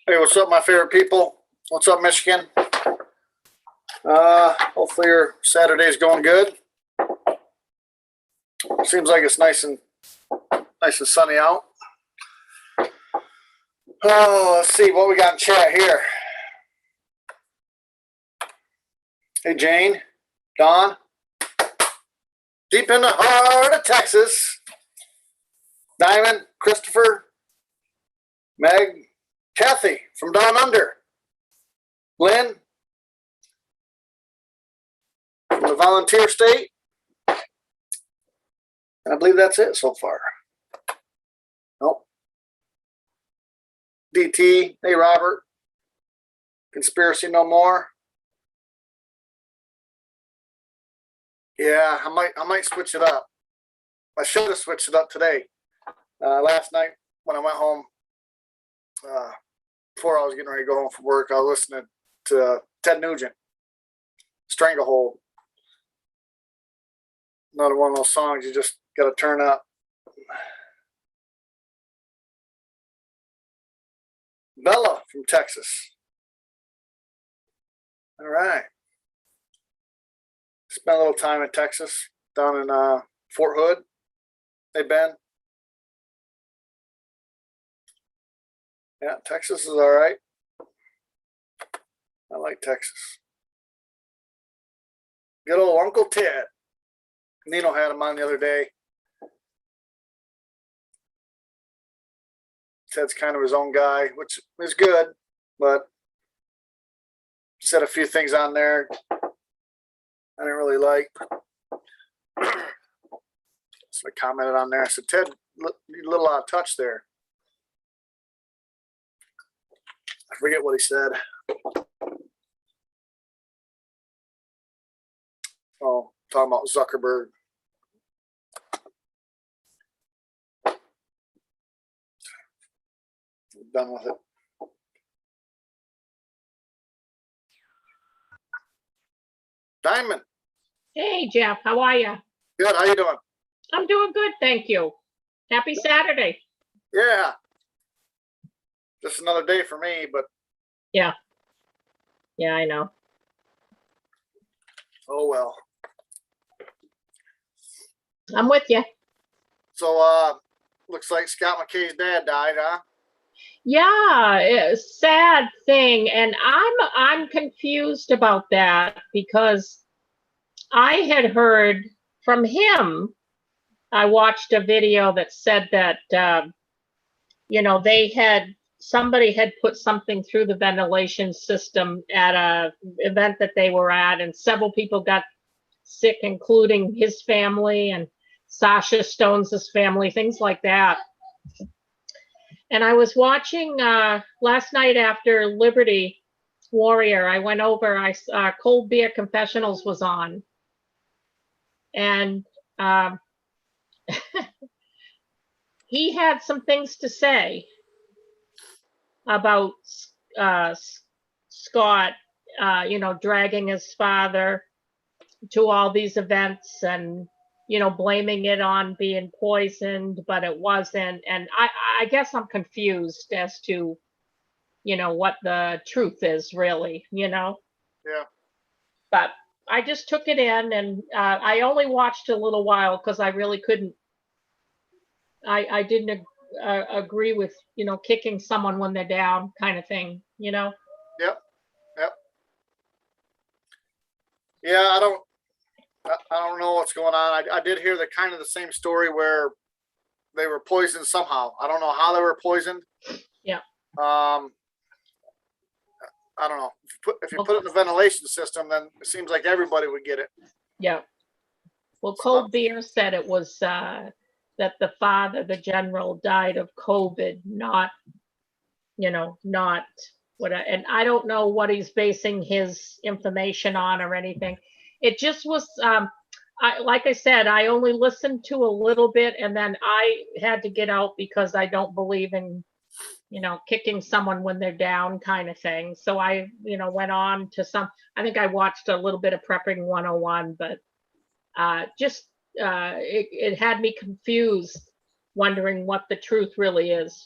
Hey, what's up, my favorite people? What's up, Michigan? Hopefully your Saturday's going good. Seems like it's nice and sunny out. Oh, let's see what we got in chat here. Hey, Jane, Don, deep in the heart of Texas. Diamond, Christopher, Meg, Kathy from Down Under, Lynn from the Volunteer State, and I believe that's it so far. Nope. DT, hey Robert, Conspiracy No More. Yeah, I might switch it up. I should have switched it up today. Last night when I went home, before I was getting ready to go home from work, I was listening to Ted Nugent, Stranglehold. Another one of those songs you just got to turn up. Bella from Texas. All right. Spent a little time in Texas, down in Fort Hood. Hey, Ben. Yeah, Texas is all right. I like Texas. Good old Uncle Ted. Nino had him on the other day. Ted's kind of his own guy, which is good, but said a few things on there I didn't really like. So I commented on there. I said, Ted, you a little out of touch there. I forget what he said. Oh, talking about Zuckerberg. Done with it. Diamond. Hey, Jeff, how are you? Good. How you doing? I'm doing good, thank you. Happy Saturday. Yeah. Just another day for me, but. Yeah. Yeah, I know. Oh, well. I'm with you. So, looks like Scott McKay's dad died, huh? Yeah, sad thing, and I'm confused about that because I had heard from him. I watched a video that said that somebody had put something through the ventilation system at a event that they were at, and several people got sick, including his family and Sasha Stone's family, things like that. And I was watching last night after Liberty Warrior. I went over. I saw Cold Beer Confessionals was on, and he had some things to say about Scott, dragging his father to all these events and blaming it on being poisoned, but it wasn't. And I guess I'm confused as to, what the truth is really, Yeah. But I just took it in, and I only watched a little while because I really couldn't. I didn't agree with, kicking someone when they're down kind of thing, Yep. Yeah, I don't know what's going on. I did hear the same story where they were poisoned somehow. I don't know how they were poisoned. Yeah. I don't know. If you put it in the ventilation system, then it seems like everybody would get it. Yeah. Well, Cold Beer said it was that the father, the general, died of COVID, not what. And I don't know what he's basing his information on or anything. It just was. Like I said, I only listened to a little bit, and then I had to get out because I don't believe in, kicking someone when they're down kind of thing. So I, went on to I think I watched a little bit of Prepping 101, but it had me confused, wondering what the truth really is,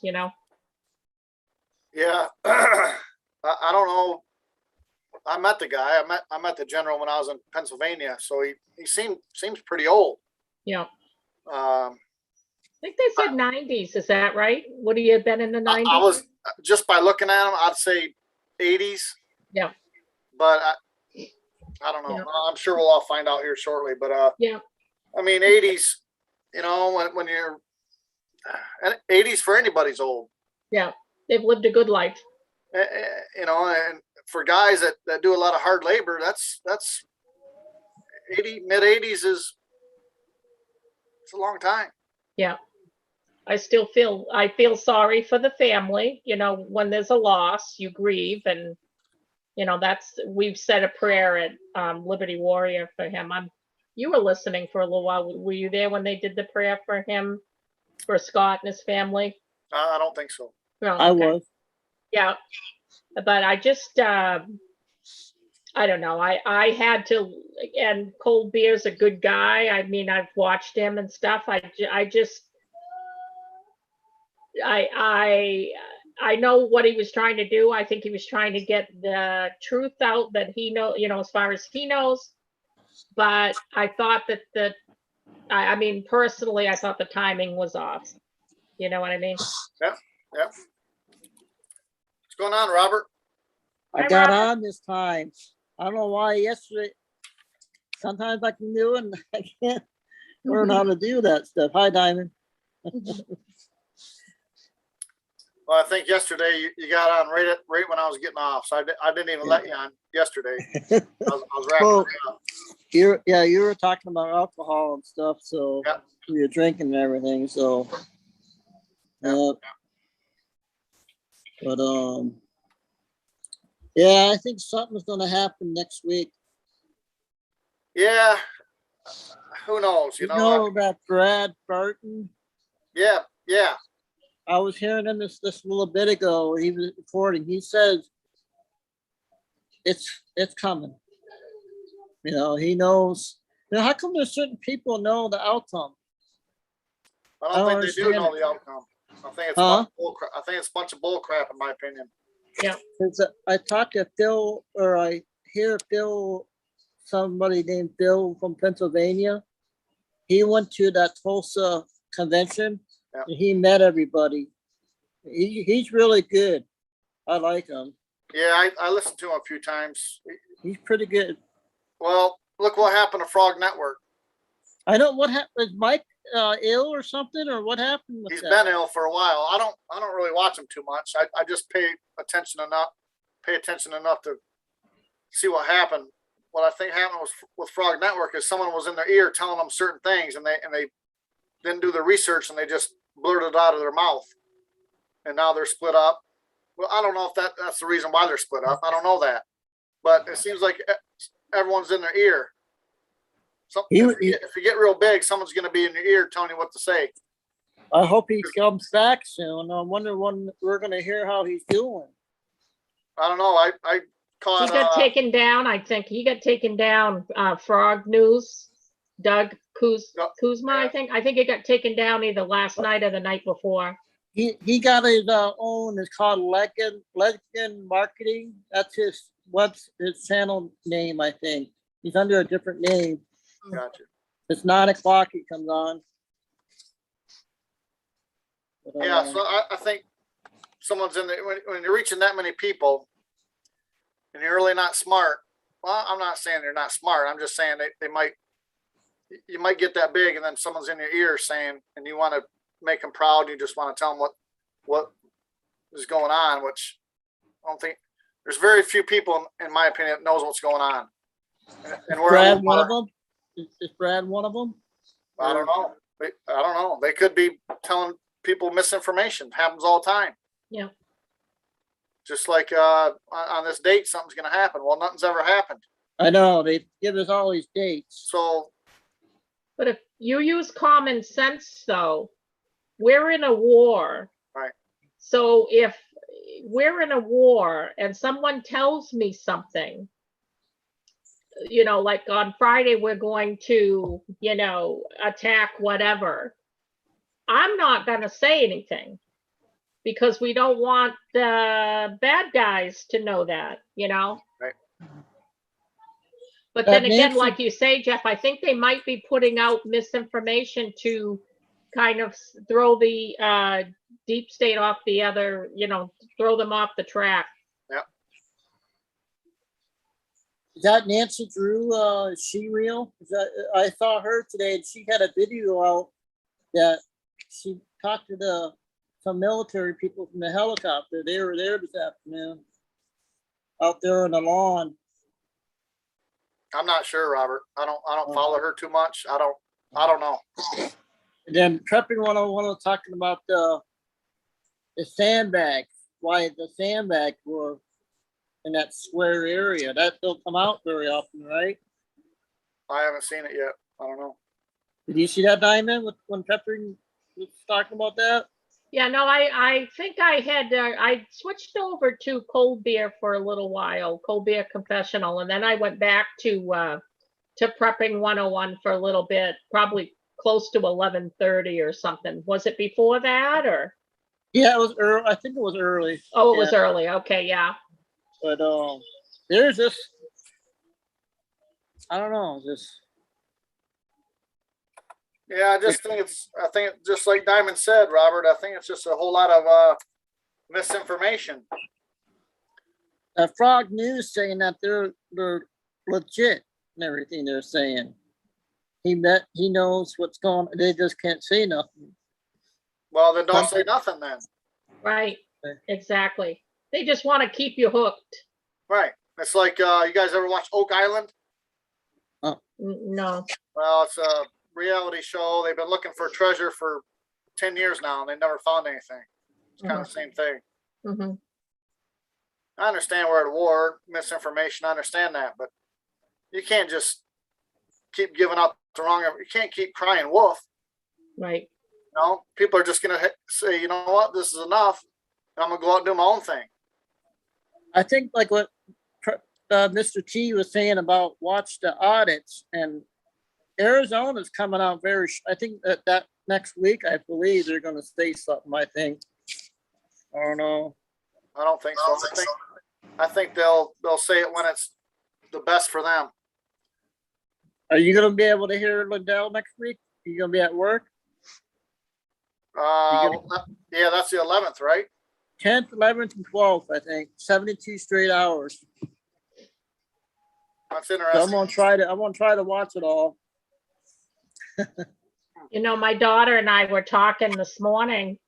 Yeah. I don't know. I met the guy. I met the general when I was in Pennsylvania. So he seems pretty old. Yeah. Um, I think they said 90s. Is that right? Would he have been in the 90s? I was just by looking at him, I'd say 80s. Yeah. But I don't know. Yeah. I'm sure we'll all find out here shortly. But Yeah. I mean, 80s. You know, when you're and 80s for anybody's old. Yeah. They've lived a good life. You know, and for guys that do a lot of hard labor, that's 80 mid 80s is it's a long time. Yeah. I feel sorry for the family. You know, when there's a loss, you grieve, and you know we've said a prayer at Liberty Warrior for him. You were listening for a little while. Were you there when they did the prayer for him, for Scott and his family? I don't think so. No, I okay. was. Yeah, but I just I don't know. I had to, and Cold Beer's a good guy. I mean, I've watched him and stuff. I just I know what he was trying to do. I think he was trying to get the truth out that he you know, as far as he knows. But I thought that I mean, personally, I thought the timing was off. You know what I mean? Yep. What's going on, Robert? I Hi, got Robert. on this time. I don't know why yesterday. Sometimes I can do it and I can't learn how to do that stuff. Hi, Diamond. Well, I think yesterday you got on right when I was getting off, so I didn't even let you on yesterday. I was wrapping Well, it up. you were talking about alcohol and stuff, so Yep. you're drinking and everything, so Yep. but yeah, I think something's gonna happen next week. Yeah. Who knows? You know that Brad Burton? Yeah. I was hearing him this little bit ago. He was recording. He says it's coming. You know, he knows. You know, how come there's certain people know the outcome? I I don't don't think they do know the outcome. I think it's Huh? I think it's a bunch of bull crap, in my opinion. Yeah. I talked to Phil, or I hear Phil, somebody named Phil from Pennsylvania. He went to that Tulsa convention. Yep. And he met everybody. He's really good. I like him. Yeah, I listened to him a few times. He's pretty good. Well, look what happened to Frog Network. I know what happened. Is Mike ill or something, or what happened with He's that? been ill for a while. I don't really watch him too much. I just pay attention enough to see what happened. What I think happened was with Frog Network is someone was in their ear telling them certain things, and they didn't do the research, and they just blurted it out of their mouth. And now they're split up. Well, I don't know if that's the reason why they're split up. I don't know that, but it seems like everyone's in their ear. So if you get real big, someone's going to be in your ear telling you what to say. I hope he comes back soon. I wonder when we're going to hear how he's doing. I don't know. I caught. He got taken down. I think he got taken down. Frog News, Doug Kuzma. Yeah. I think it got taken down either last night or the night before. He got his own. It's called Legend Marketing. That's his channel name. I think he's under a different name. Gotcha. It's 9 o'clock. He comes on. But, Yeah, so I think someone's in there when you're reaching that many people, and you're really not smart. Well, I'm not saying they're not smart. I'm just saying you might get that big, and then someone's in your ear saying, and you want to make them proud. You just want to tell them what is going on, which I don't think there's very few people, in my opinion, that knows what's going on. And we're Brad one of them. Is Brad one of them? I don't know. I don't know. They could be telling people misinformation. It happens all the time. Yeah. Just like on this date, something's going to happen. Well, nothing's ever happened. I know. They give us all these dates. So, But if you use common sense, though, we're in a war. Right. So if we're in a war and someone tells me something, you know, like on Friday, we're going to, you know, attack whatever, I'm not going to say anything. because we don't want the bad guys to know that, you know? Right. But then That again, Nancy- like you say, Jeff, I think they might be putting out misinformation to kind of throw the deep state off the other, you know, throw them off the track. Is that Nancy Drew? Is she real? Is that, I saw her today and she had a video out that she talked to some military people from the helicopter. They were there this afternoon out there on the lawn. I'm not sure, Robert. I don't follow her too much. I don't know. And then Prepping 101 was talking about the sandbags, why the sandbags were in that square area. That don't come out very often, right? I haven't seen it yet. I don't know. Did you see that, Diamond, when Peppering was talking about that? Yeah, no, I think I had, I switched over to cold beer for a little while, cold beer confessional, and then I went back to Prepping 101 for a little bit, probably close to 11:30 or something. Was it before that or? Yeah, it was early. I think it was early. Oh, it was early. Okay, yeah. But there's this, I don't know, this. Yeah, I think just like Diamond said, Robert, I think it's just a whole lot of misinformation. Frog News saying that they're legit and everything they're saying. He knows what's going on. They just can't say nothing. Well, then don't say nothing then. Right. Exactly. They just want to keep you hooked. Right. It's like you guys ever watch Oak Island? No. Well, it's a reality show. They've been looking for treasure for 10 years now and they never found anything. It's kind of the same thing. Mm-hmm. I understand we're at war, misinformation. I understand that, but you can't just keep giving out the wrong. You can't keep crying wolf. Right. You know, people are just going to say, you know what, this is enough. And I'm going to go out and do my own thing. I think like what Mr. T was saying about watch the audits, and Arizona's coming out I think that next week, I believe they're going to say something. I think. I don't know. I don't think so. I think they'll say it when it's the best for them. Are you going to be able to hear Lindell next week? Are you going to be at work? Yeah, that's the 11th, right? 10th, 11th, and 12th, I think. 72 straight hours. That's So interesting. I'm gonna try to watch it all. You know, my daughter and I were talking this morning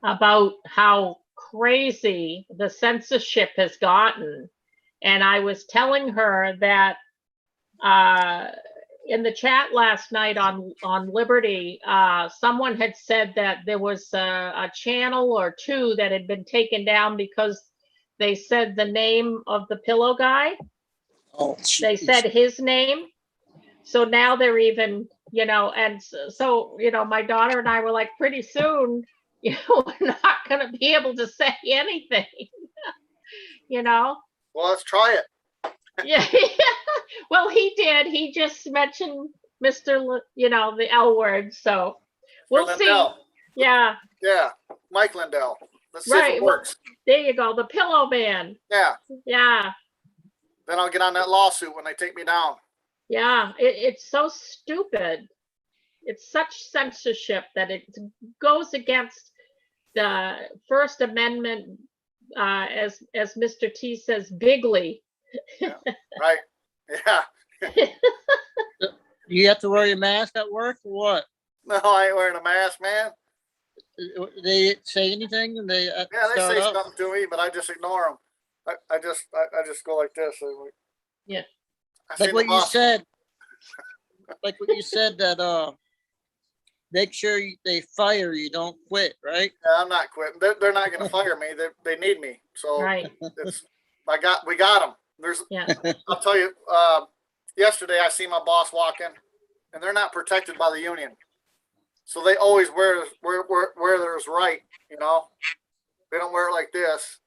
about how crazy the censorship has gotten. And I was telling her that in the chat last night on Liberty, someone had said that there was a channel or two that had been taken down because they said the name of the pillow guy. Oh, They said his name. So now they're even, you know, and so, you know, my daughter and I were like, pretty soon, you know, we're not going to be able to say anything, you know? Well, let's try it. Yeah. Well, he did. He just mentioned Mr. You know, the L word. So we'll see. Lindell. Yeah. Yeah, Mike Lindell. Let's see Right. if it works. There you go. The Pillow Man. Yeah. Yeah. Then I'll get on that lawsuit when they take me down. Yeah. It's so stupid. It's such censorship that it goes against the First Amendment, as Mr. T says, bigly. Yeah. Right. Yeah. You have to wear your mask at work or what? No, I ain't wearing a mask, man. They say anything and they Yeah, they start say up? something to me, but I just ignore them. I just go like this. Yeah. Like what you said. Like what you said that make sure they fire you, don't quit, right? Yeah, I'm not quitting. They're not going to fire me. They need me. So Right. we got them. Yeah. I'll tell you. Yesterday I see my boss walking, and they're not protected by the union, so they always wear theirs right. You know, they don't wear it like this.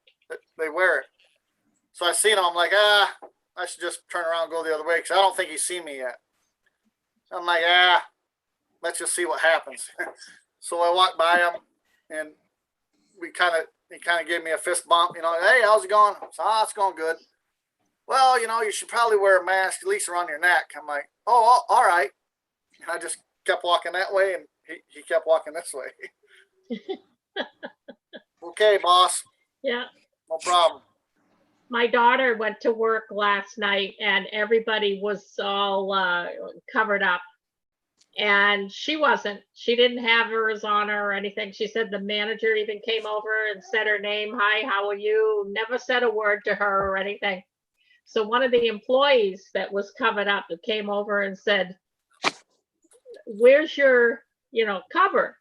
They wear it. So I seen him. I'm like, I should just turn around and go the other way because I don't think he's seen me yet. I'm like, let's just see what happens. So I walk by him, and we kind of, he kind of gave me a fist bump, you know, hey, how's it going? So, it's going good. Well, you know, you should probably wear a mask at least around your neck. I'm like, oh, all right. And I just kept walking that way, and he kept walking this way. Okay, boss. Yeah. No problem. My daughter went to work last night and everybody was all covered up. And she wasn't. She didn't have hers on her or anything. She said the manager even came over and said her name. Hi, how are you? Never said a word to her or anything. So one of the employees that was covered up came over and said, where's your, cover?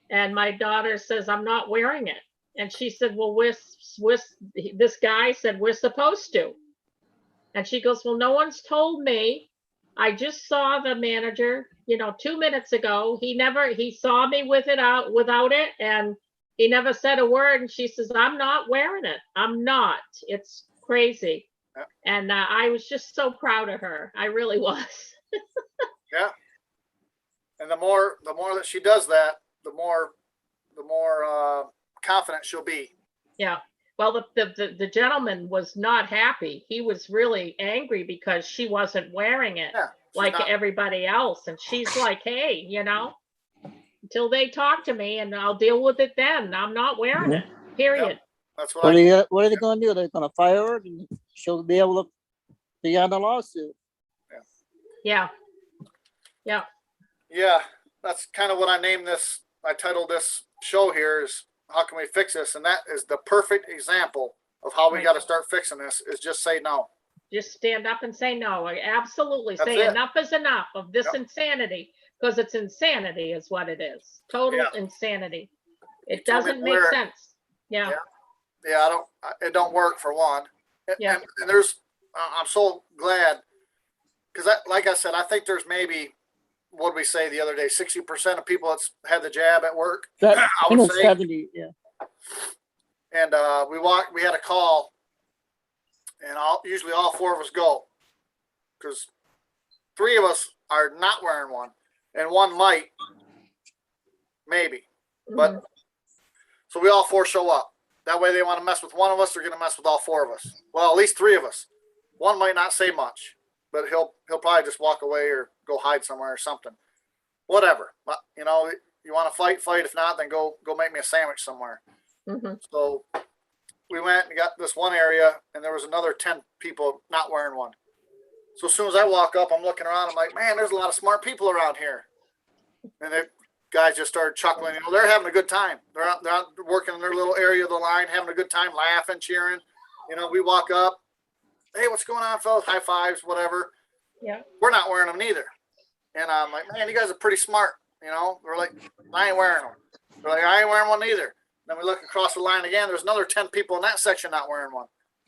And my daughter says, I'm not wearing it. And she said, well, this guy said, we're supposed to. And she goes, well, no one's told me. I just saw the manager, 2 minutes ago. He saw me without it. And he never said a word. And she says, I'm not wearing it. I'm not. It's crazy. Yeah. And I was just so proud of her. I really was. Yeah. And the more that she does that, the more confident she'll be. Yeah. Well, the gentleman was not happy. He was really angry because she wasn't wearing it like everybody else. And she's like, hey, until they talk to me and I'll deal with it then. I'm not wearing it, period. Yep. That's what are they going to do? They're going to fire her and she'll be able to be on the lawsuit. Yeah. Yeah. Yeah. That's kind of what I titled this show here is how can we fix this? And that is the perfect example of how we got to start fixing this is just say no. Just stand up and say no. Absolutely. That's say it. Enough is enough of this insanity, because it's insanity is what it is. Total insanity. It doesn't make sense. Yeah. Yeah. It don't work for one. Yeah. And I'm so glad because like I said, I think there's maybe, what did we say the other day? 60% of people that's had the jab at work. I would say 70. Yeah. And we had a call, and usually all four of us go, because 3 of us are not wearing one, and one might, maybe, but so we all 4 show up. That way, they want to mess with one of us, they're going to mess with all 4 of us. Well, at least 3 of us. One might not say much, but he'll probably just walk away or go hide somewhere or something. Whatever. But, you want to fight. If not, then go make me a sandwich somewhere. Mm-hmm. So we went and got this one area, and there was another 10 people not wearing one. So as soon as I walk up, I'm looking around. I'm like, man, there's a lot of smart people around here. And the guys just started chuckling. They're having a good time. They're out working in their little area of the line, having a good time, laughing, cheering. We walk up. Hey, what's going on, fellas? High fives, whatever. Yeah. We're not wearing them neither. And I'm like, man, you guys are pretty smart. We're like, I ain't wearing them. They're like, I ain't wearing one either. Then we look across the line again. There's another 10 people in that section not wearing one.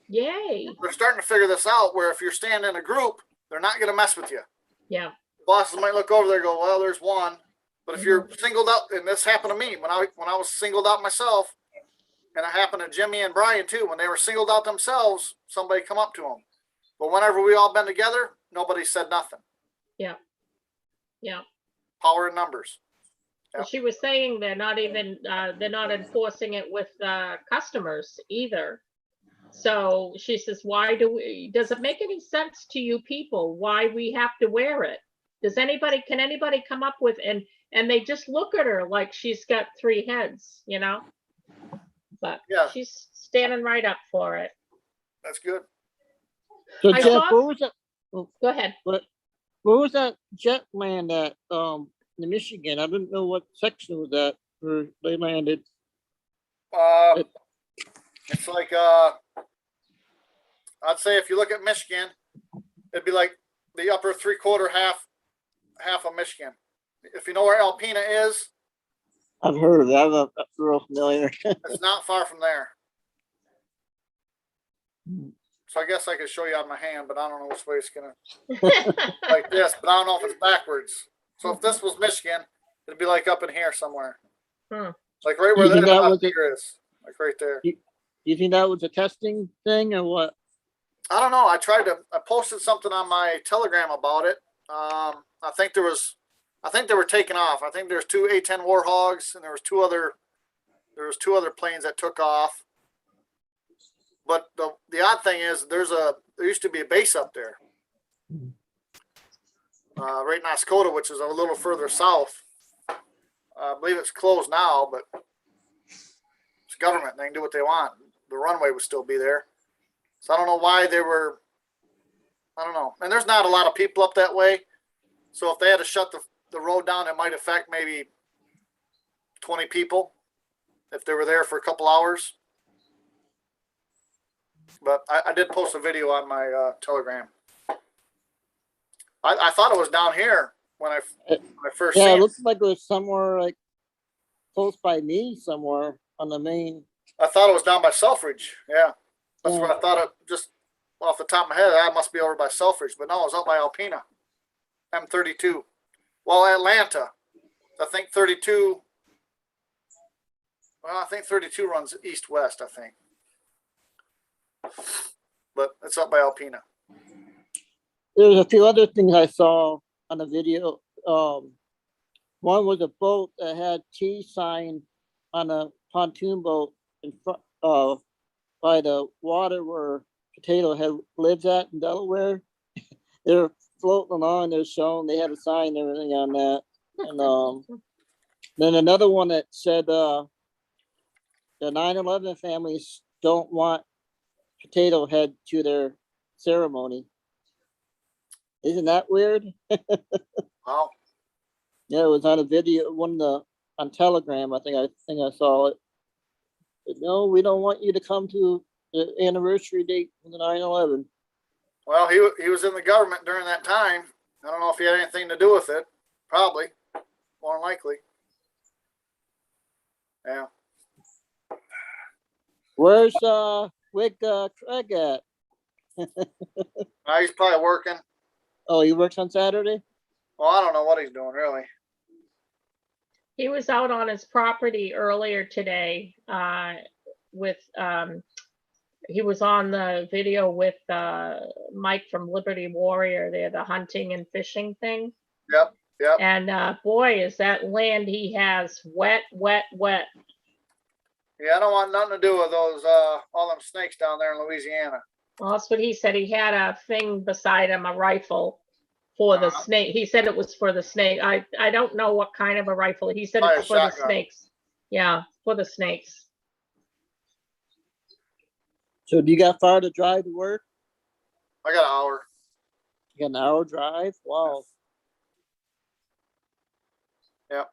Yay. They're starting to figure this out where if you're standing in a group, they're not going to mess with you. Yeah. Bosses might look over there and go, well, there's one. But if you're singled out, and this happened to me when I was singled out myself, and it happened to Jimmy and Brian too, when they were singled out themselves, somebody come up to them. But whenever we all been together, nobody said nothing. Yeah. Yeah. Power in numbers. Well, she was saying they're not enforcing it with customers either. So she says, does it make any sense to you people why we have to wear it? Can anybody come up with, and they just look at her like she's got 3 heads, but she's standing right up for it. That's good. So Jeff, where was that? Go ahead. Where was that jet land at in Michigan? I didn't know what section was that where they landed. It's like I'd say if you look at Michigan, it'd be like the upper 3/4 half of Michigan. If you know where Alpena is, I've heard of that. I'm not real familiar. it's not far from there. So I guess I could show you on my hand, but I don't know which way it's gonna like this. But I don't know if it's backwards. So if this was Michigan, it'd be like up in here somewhere, like right where that is, like right there. Do you think that was a testing thing or what? I don't know. I posted something on my Telegram about it. I think they were taking off. I think there's 2 A-10 Warhogs and there was 2 other There was 2 other planes that took off. But the odd thing is there used to be a base up there. Right in Oscoda, which is a little further south. I believe it's closed now, but it's government. They can do what they want. The runway would still be there. So I don't know why they were, I don't know. And there's not a lot of people up that way. So if they had to shut the road down, it might affect maybe 20 people if they were there for a couple hours. But I did post a video on my Telegram. I thought it was down here when I first Yeah, seen it it. looks like it was somewhere like close by me somewhere on the main. I thought it was down by Selfridge. Yeah. That's Yeah. what I thought. It just off the top of my head, that must be over by Selfridge. But no, it was up by Alpena. M32. Well, Atlanta. I think 32. Well, I think 32 runs east-west, I think. But it's up by Alpena. There's a few other things I saw on the video. One was a boat that had T sign on a pontoon boat in front by the water where Potato Head lives at in Delaware. They were floating along. They're showing they had a sign and everything on that. And then another one that said the 9/11 families don't want Potato Head to their ceremony. Isn't that weird? Wow. Yeah, it was on a video, on Telegram. I think I saw it. But no, we don't want you to come to the anniversary date of the 9/11. Well, he was in the government during that time. I don't know if he had anything to do with it. Probably. More than likely. Yeah. Where's Wig Craig at? He's probably working. Oh, he works on Saturday? Well, I don't know what he's doing, really. He was out on his property earlier today with he was on the video with Mike from Liberty Warrior there, the hunting and fishing thing. Yep. And boy, is that land he has wet. Yeah, I don't want nothing to do with those all them snakes down there in Louisiana. Well, that's what he said. He had a thing beside him, a rifle for the snake. He said it was for the snake. I don't know what kind of a rifle. He said Probably it's a for the shotgun. snakes. Yeah, for the snakes. So do you got far to drive to work? I got an hour. You got an hour drive? Wow. Yeah,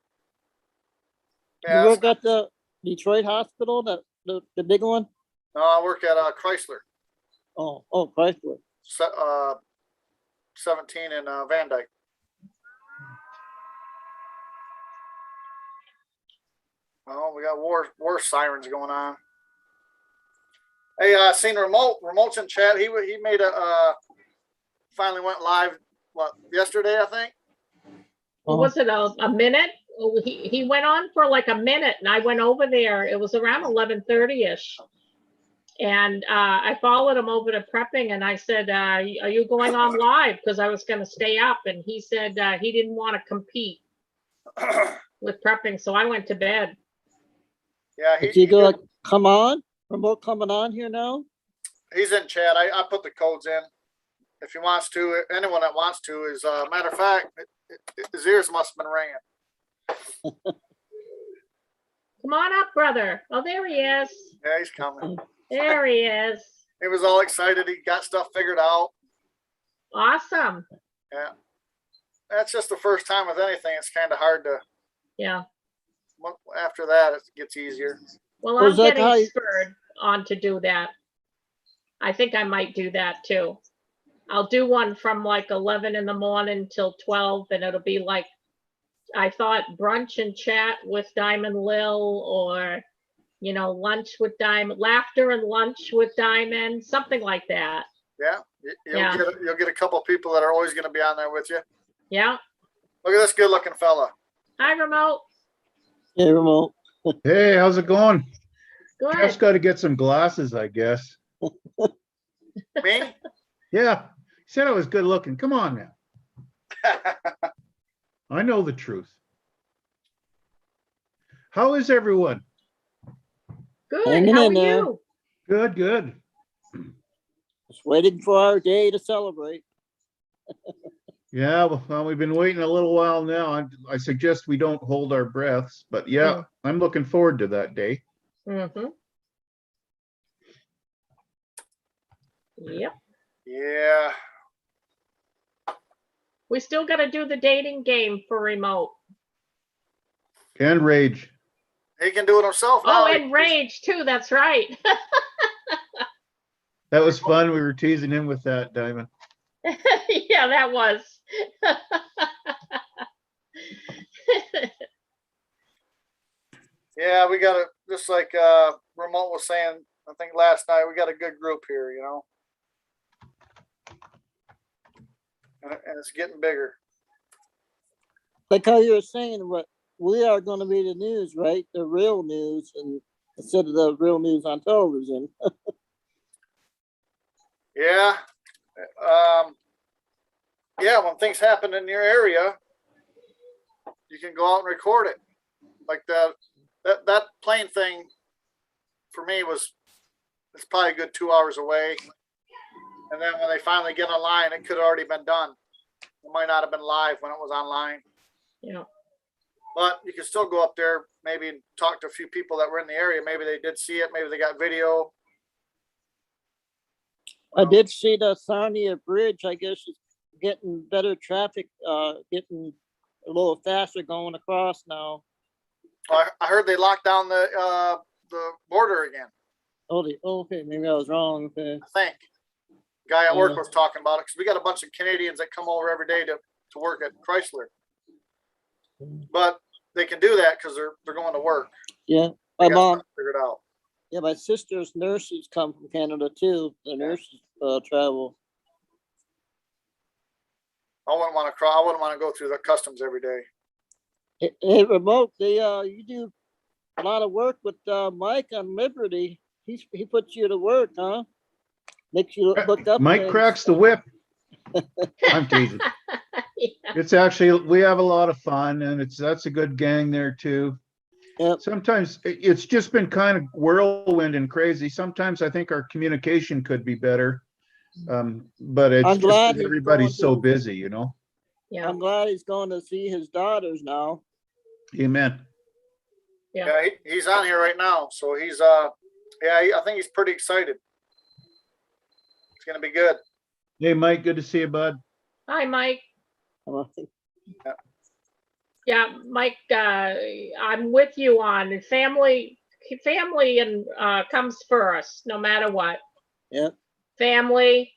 You work at the Detroit hospital, the big one? no, I work at Chrysler. Oh, Chrysler. 17 in Van Dyke. Oh, we got war sirens going on. Hey, I seen remotes in chat. He made finally went live yesterday, I think. Was it a minute? He went on for like a minute, and I went over there. It was around 11:30ish, and I followed him over to prepping, and I said, "Are you going on live?" Because I was going to stay up, and he said he didn't want to compete with prepping, so I went to bed. Yeah, Did you go come on? Remote coming on here now? He's in chat. I put the codes in. If he wants to, anyone that wants to is matter of fact, his ears must have been ringing. Come on up, brother. Oh, there he is. Yeah, he's coming. There he is. He was all excited. He got stuff figured out. Awesome. Yeah. That's just the first time with anything. It's kind of hard to. Yeah. After that, it gets easier. Well, I'm getting spurred on to do that. I think I might do that too. I'll do one from like 11 in the morning till 12, and it'll be like, I thought brunch and chat with Diamond Lil, or, lunch with Diamond, laughter and lunch with Diamond, something like that. Yeah. You'll get a couple of people that are always going to be on there with you. Yeah. Look at this good looking fella. Hi, Remote. Hey, Remote. Hey, how's it going? Good. Just got to get some glasses, I guess. Me? Yeah, he said I was good looking. Come on now. I know the truth. How is everyone? Good. Hanging How in are there. you? Good, good. Just waiting for our day to celebrate. Yeah, well, we've been waiting a little while now. I suggest we don't hold our breaths, but yeah, I'm looking forward to that day. Mm-hmm. Yep. Yeah. We still got to do the dating game for remote. And rage. He can do it himself now. Oh, and rage too. That's right. That was fun. We were teasing him with that, Diamond. Yeah, that was. Yeah, we got a, just like Ramon was saying, I think last night, we got a good group here, you know. And it's getting bigger. Like how you were saying, what we are going to be the news, right? The real news, and instead of the real news on television. Yeah. Yeah, when things happen in your area, you can go out and record it. Like that plane thing for me it's probably a good 2 hours away. And then when they finally get online, it could have already been done. It might not have been live when it was online. Yeah. But you can still go up there, maybe and talk to a few people that were in the area. Maybe they did see it. Maybe they got video. I did see the Sarnia Bridge. I guess is getting better traffic, getting a little faster going across now. I heard they locked down the border again. Oh, okay, maybe I was wrong. Okay. I think guy at work was talking about it because we got a bunch of Canadians that come over every day to work at Chrysler, but they can do that because they're going to work. Yeah, They my got mom. something figured out. Yeah, my sister's nurses come from Canada too. The nurses travel. I wouldn't want to go through the customs every day. Hey, remote. You do a lot of work with Mike on Liberty. He puts you to work, huh? Makes you look up. Mike things. cracks the whip. I'm teasing. Yeah. It's actually, we have a lot of fun, and that's a good gang there too. Yep. Sometimes it's just been kind of whirlwind and crazy. Sometimes I think our communication could be better. But it's I'm just glad that he's everybody's so going to- busy, you know? Yeah. I'm glad he's going to see his daughters now. Amen. Yeah. Yeah, he's on here right now, so he's I think he's pretty excited. It's gonna be good. Hey, Mike, good to see you, bud. Hi, Mike. Yeah, Mike, I'm with you on family and comes first, no matter what. Yep. Family,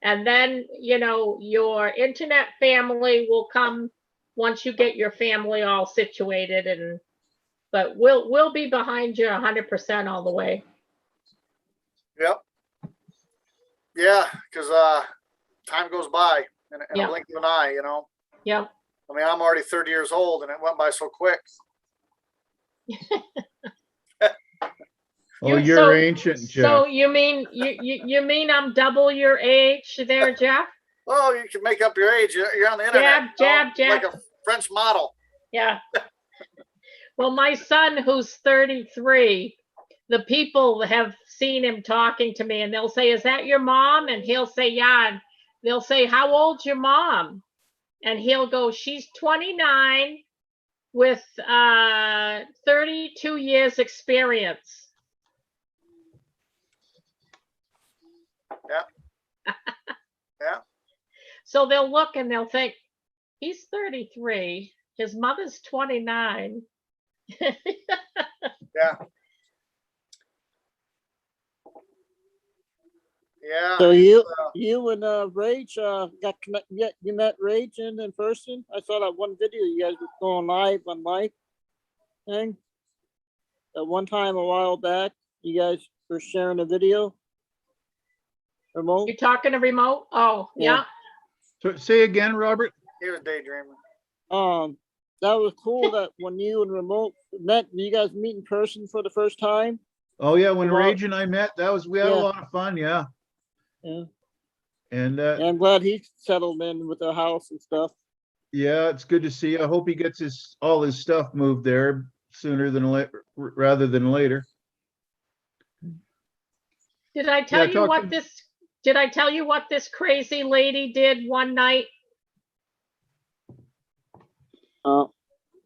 and then, your internet family will come once you get your family all situated, but we'll be behind you 100% all the way. Yep. Yeah, because time goes by in a blink of an eye, you know. Yeah. I mean, I'm already 30 years old, and it went by so quick. Oh, you're ancient, Jeff. So you mean you mean I'm double your age there, Jeff? Oh, you can make up your age. You're on the internet. Jab, like a French model. Yeah. Well, my son, who's 33, the people have seen him talking to me, and they'll say, "Is that your mom?" And he'll say, "Yeah." And they'll say, "How old's your mom?" And he'll go, "She's 29 with 32 years experience." Yeah. Yeah. So they'll look and they'll think, he's 33, his mother's 29. Yeah. Yeah. So you and Rage got connect. Yeah, you met Rage in person. I saw that one video you guys were going live on Mike thing. At one time a while back, you guys were sharing a video. Remote. You're talking to remote? Oh, yeah. So say again, Robert. He was daydreaming. That was cool that when you and Remote met, you guys meet in person for the first time. Oh yeah, when Well, Rage and I met, we had a lot of fun. Yeah. Yeah. And I'm glad he settled in with the house and stuff. yeah, it's good to see. I hope he gets all his stuff moved there sooner than later, rather than later. Did I tell Yeah, you what this crazy lady did one night?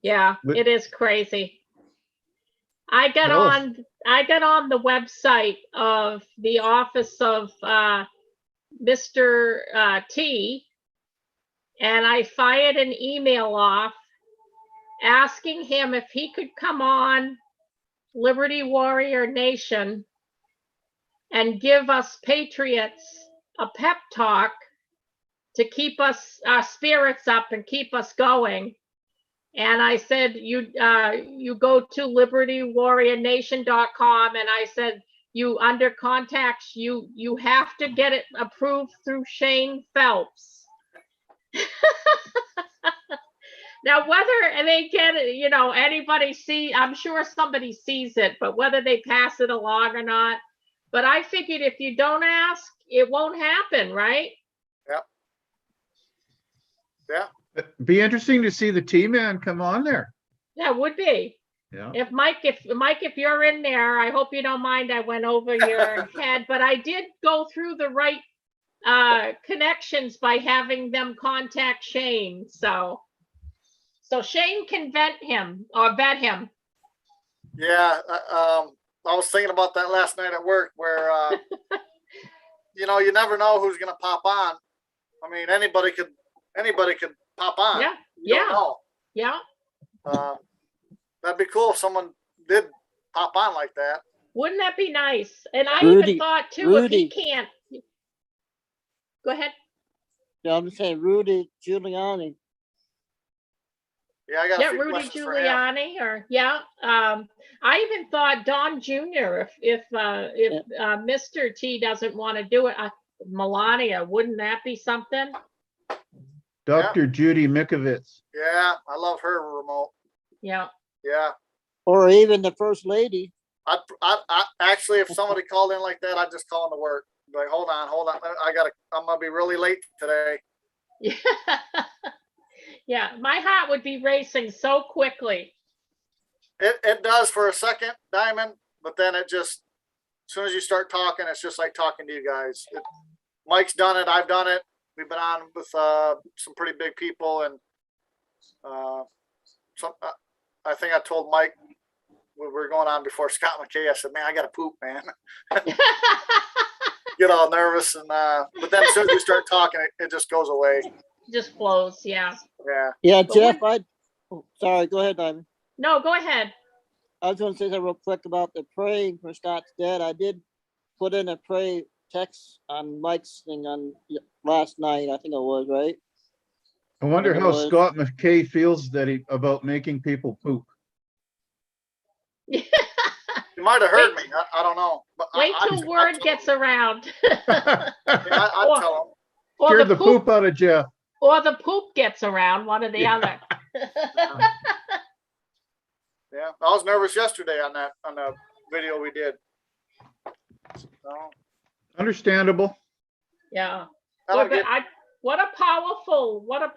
Yeah, But- it is crazy. I got Tell us. on the website of the office of Mr. T, and I fired an email off asking him if he could come on Liberty Warrior Nation and give us patriots a pep talk to keep us our spirits up and keep us going. And I said, you go to libertywarriornation.com, and I said, you under contacts, you have to get it approved through Shane Phelps. Now, whether they get it, anybody I'm sure somebody sees it, but whether they pass it along or not. But I figured if you don't ask, it won't happen, right? Yep. Yeah. It'd be interesting to see the T-Man come on there. Yeah, it would be. Yeah. If Mike, if you're in there, I hope you don't mind I went over your head, but I did go through the right connections by having them contact Shane. So Shane can vet him. Yeah. I was thinking about that last night at work where, you never know who's going to pop on. I mean, anybody could pop on. Yeah. You don't know. Yeah. That'd be cool if someone did pop on like that. Wouldn't that be nice? And I Rudy, even thought too, if he can't. Go ahead. Yeah, I'm saying Rudy Giuliani. Yeah, I got a few Rudy questions for him. Giuliani, I even thought Don Jr. If Mr. T doesn't want to do it, Melania, wouldn't that be something? Dr. Judy Mikovits. Yeah, I love her remote. Yeah. Yeah. Or even the first lady. I actually, if somebody called in like that, I'd just call in to work. Be like, hold on. I'm gonna be really late today. Yeah. Yeah, my heart would be racing so quickly. It does for a second, Diamond, but then it just, as soon as you start talking, it's just like talking to you guys. Mike's done it. I've done it. We've been on with some pretty big people, and I think I told Mike when we were going on before Scott McKay, I said, man, I got to poop, man. Get all nervous. And but then as soon as we start talking, it just goes away. Just flows, yeah. Yeah. Yeah, But Jeff, sorry, go ahead, Diamond. No, go ahead. I was going to say something real quick about the praying for Scott's dead. I did put in a pray text on Mike's thing on last night, I think it was, right? I wonder It how was. Scott McKay feels about making people poop. You might have heard me. I don't know. But Wait till word gets around. I'd tell him. Or Scared the poop out of Jeff. Or the poop gets around, one or the other. Yeah, I was nervous yesterday on the video we did. So, Understandable. Yeah. I don't get, What a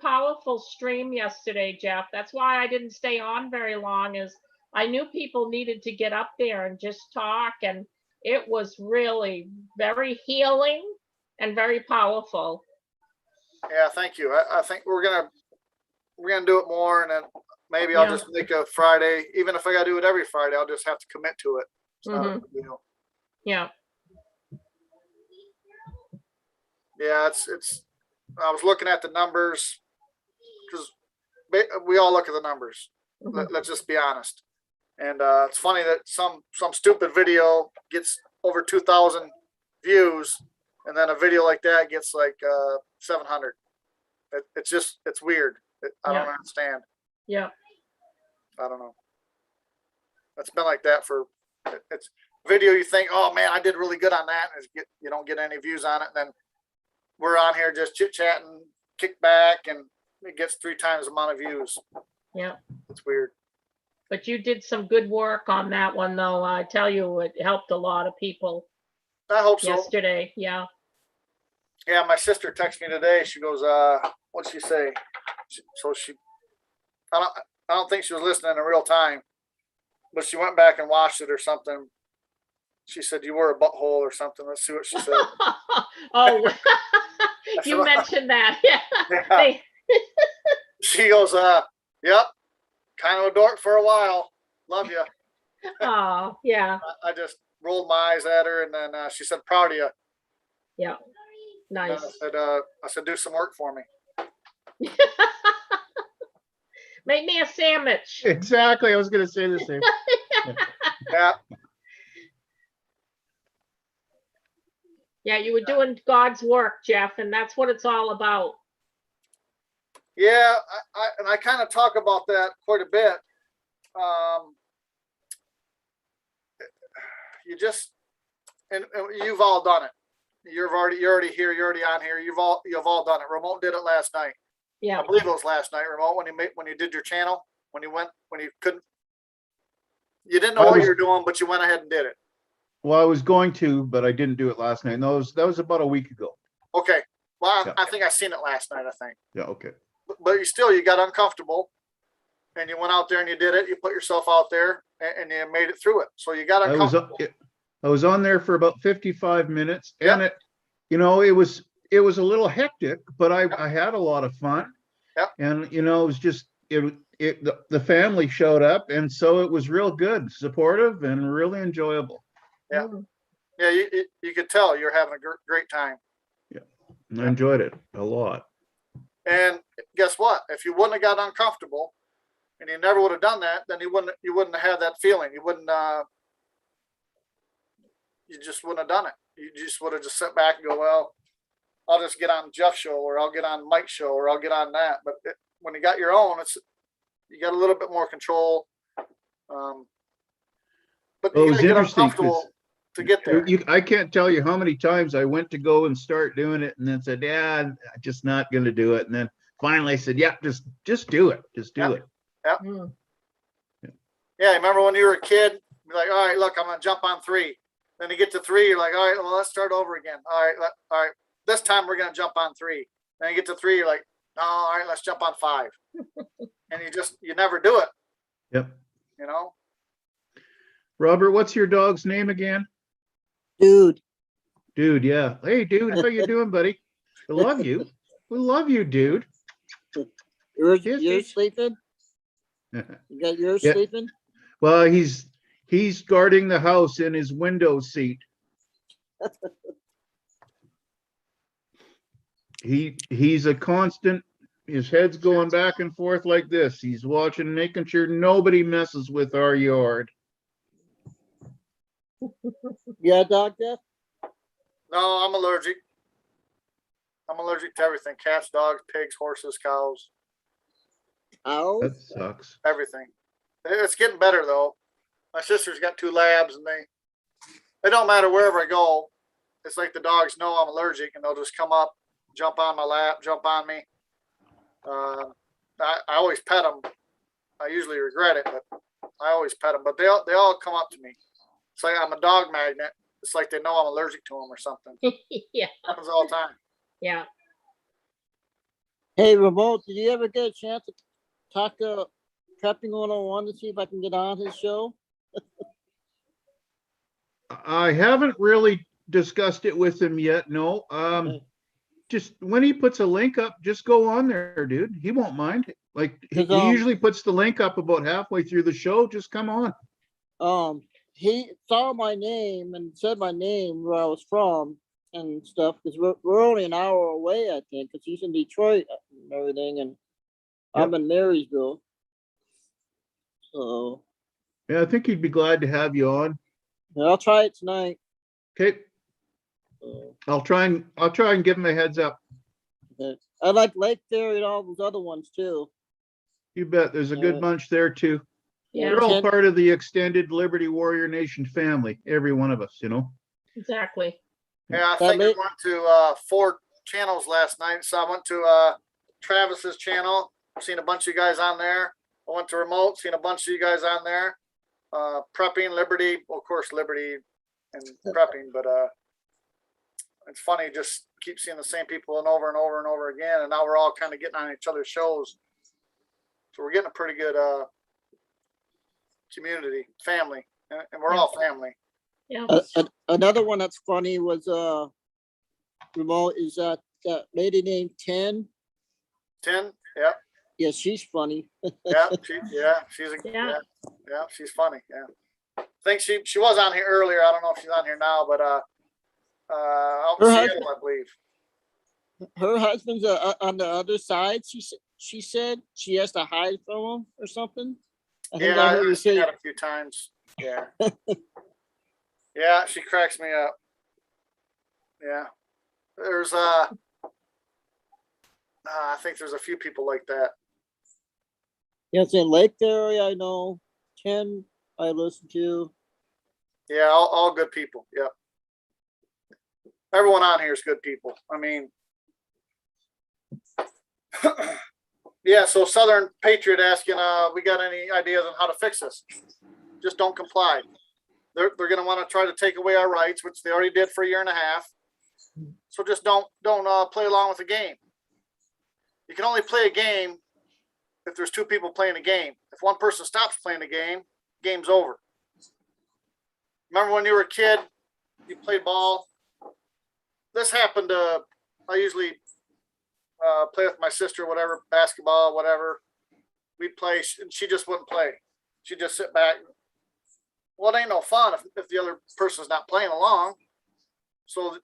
powerful stream yesterday, Jeff. That's why I didn't stay on very long, is I knew people needed to get up there and just talk, and it was really very healing and very powerful. yeah, thank you. I think we're gonna do it more, and then maybe I'll just make a Friday. Even if I gotta do it every Friday, I'll just have to commit to it. It's not a big deal. Yeah. Yeah, it's. I was looking at the numbers because we all look at the numbers. Let's just be honest. And it's funny that some stupid video gets over 2,000 views, and then a video like that gets like 700. It's weird. I don't understand. Yeah. I don't know. It's been like that for it's video. You think, oh man, I did really good on that, and you don't get any views on it. And then we're on here just chit chatting, kick back, and it gets 3 times the amount of views. Yeah. It's weird. But you did some good work on that one, though. I tell you, it helped a lot of people I hope so. yesterday. Yeah. Yeah, my sister texted me today. She goes, what'd she say? I don't think she was listening in real time, but she went back and watched it or something. She said, you were a butthole or something. Let's see what she said. Oh, I said, you "Well," mentioned that. Yeah. yeah. They- She goes, yep, kind of a dork for a while. Love you. Oh, yeah, I just rolled my eyes at her, and then she said, proud of you. yeah. And then Nice. I said, do some work for me. Make me a sandwich. Exactly. I was gonna say the same. Yeah. Yeah, you were doing God's work, Jeff, and that's what it's all about. Yeah, I kind of talk about that quite a bit. You just and you've all done it. You're already here. You're already on here. You've all done it. Ramon did it last night. Yeah. I believe it was last night, Ramon, when you did your channel, when you couldn't, you didn't know what you were doing, but you went ahead and did it. Well, I was going to, but I didn't do it last night. No, that was about a week ago. Okay. Well, Yeah. I think I seen it last night. I think. Yeah. Okay. But you got uncomfortable, and you went out there and you did it. You put yourself out there, and you made it through it. So you got uncomfortable. I was on there for about 55 minutes, and Yep. it was a little hectic, but I had a lot of fun. Yep. And it was just the family showed up, and so it was real good, supportive, and really enjoyable. Yeah. Yeah, you could tell you're having a great time. And I enjoyed it a lot. And guess what? If you wouldn't have got uncomfortable, and you never would have done that, then you wouldn't have had that feeling. You just wouldn't have done it. You just would have just sat back and go, well, I'll just get on Jeff's show, or I'll get on Mike's show, or I'll get on that. But when you got your own, you got a little bit more control. But Well, you it was gotta get interesting uncomfortable to get there. I can't tell you how many times I went to go and start doing it, and then said, "Yeah, I'm just not going to do it." And then finally I said, "Yeah, just do it. Just do it." Mm. Yeah, remember when you were a kid? Be like, all right, look, I'm gonna jump on 3. Then you get to 3, you're like, all right, well, let's start over again. All right, this time we're gonna jump on 3. Then you get to 3, you're like, oh, all right, let's jump on 5. And you never do it. Yep. You know? Robert, what's your dog's name again? Dude. Dude, yeah. Hey, dude, how you doing, buddy? I love you. We love you, dude. You're sleeping? You got yours Yeah. sleeping? Well, he's guarding the house in his window seat. He's a constant. His head's going back and forth like this. He's watching, making sure nobody messes with our yard. Yeah, dog, Jeff? No, I'm allergic. I'm allergic to everything: cats, dogs, pigs, horses, cows, Ow. That sucks. everything. It's getting better though. My sister's got 2 labs, and they don't matter wherever I go. It's like the dogs know I'm allergic, and they'll just come up, jump on my lap, jump on me. I always pet them. I usually regret it, but I always pet them. But they all come up to me. It's like I'm a dog magnet. It's like they know I'm allergic to them or something. Yeah. Happens all the time. Yeah. Hey, Remote, did you ever get a chance to talk to Prepping 101 to see if I can get on his show? I haven't really discussed it with him yet. No. Just when he puts a link up, just go on there, dude. He won't mind. Like he usually puts the link up about halfway through the show. Just come on. He saw my name and said my name, where I was from and stuff, because we're only an hour away, I think, because he's in Detroit and everything, and I'm in Marysville. So Yeah, I think he'd be glad to have you on. yeah, I'll try it tonight. Okay. I'll try and give him a heads up. Okay. I like Lake Theory and all those other ones too. You bet. There's a good bunch there too. Yeah. They're all part of the extended Liberty Warrior Nation family. Every one of us, Exactly. Yeah, I think I went to 4 channels last night. So I went to Travis's channel. Seen a bunch of you guys on there. I went to Remote. Seen a bunch of you guys on there. Prepping, Liberty, well, of course, Liberty and Prepping, but it's funny, just keep seeing the same people and over and over and over again. And now we're all kind of getting on each other's shows. So we're getting a pretty good community, family, and we're all family. Yeah. Another one that's funny was remote is that lady named 10. 10, yep, Yeah, she's funny. yeah, she's a, Yeah. yeah, she's funny, yeah. I think she was on here earlier. I don't know if she's on here now, but out in Her Seattle, husband- I believe. Her husband's on the other side. She said she has to hide from him or something. I think Yeah, I heard her I've seen say. that a few times. Yeah. Yeah, she cracks me up. Yeah. There's I think there's a few people like that. Yeah, it's in Lake area. I know 10. I listen to. Yeah, all good people. Yep. Everyone on here is good people. I mean, yeah, so Southern Patriot asking, we got any ideas on how to fix this? Just don't comply. They're going to want to try to take away our rights, which they already did for a year and a half. So just don't play along with the game. You can only play a game if there's two people playing a game. If one person stops playing the game, game's over. Remember when you were a kid, you played ball? This happened to, I usually play with my sister, whatever, basketball, whatever. We'd play, and she just wouldn't play. She'd just sit back. Well, it ain't no fun if the other person's not playing along. So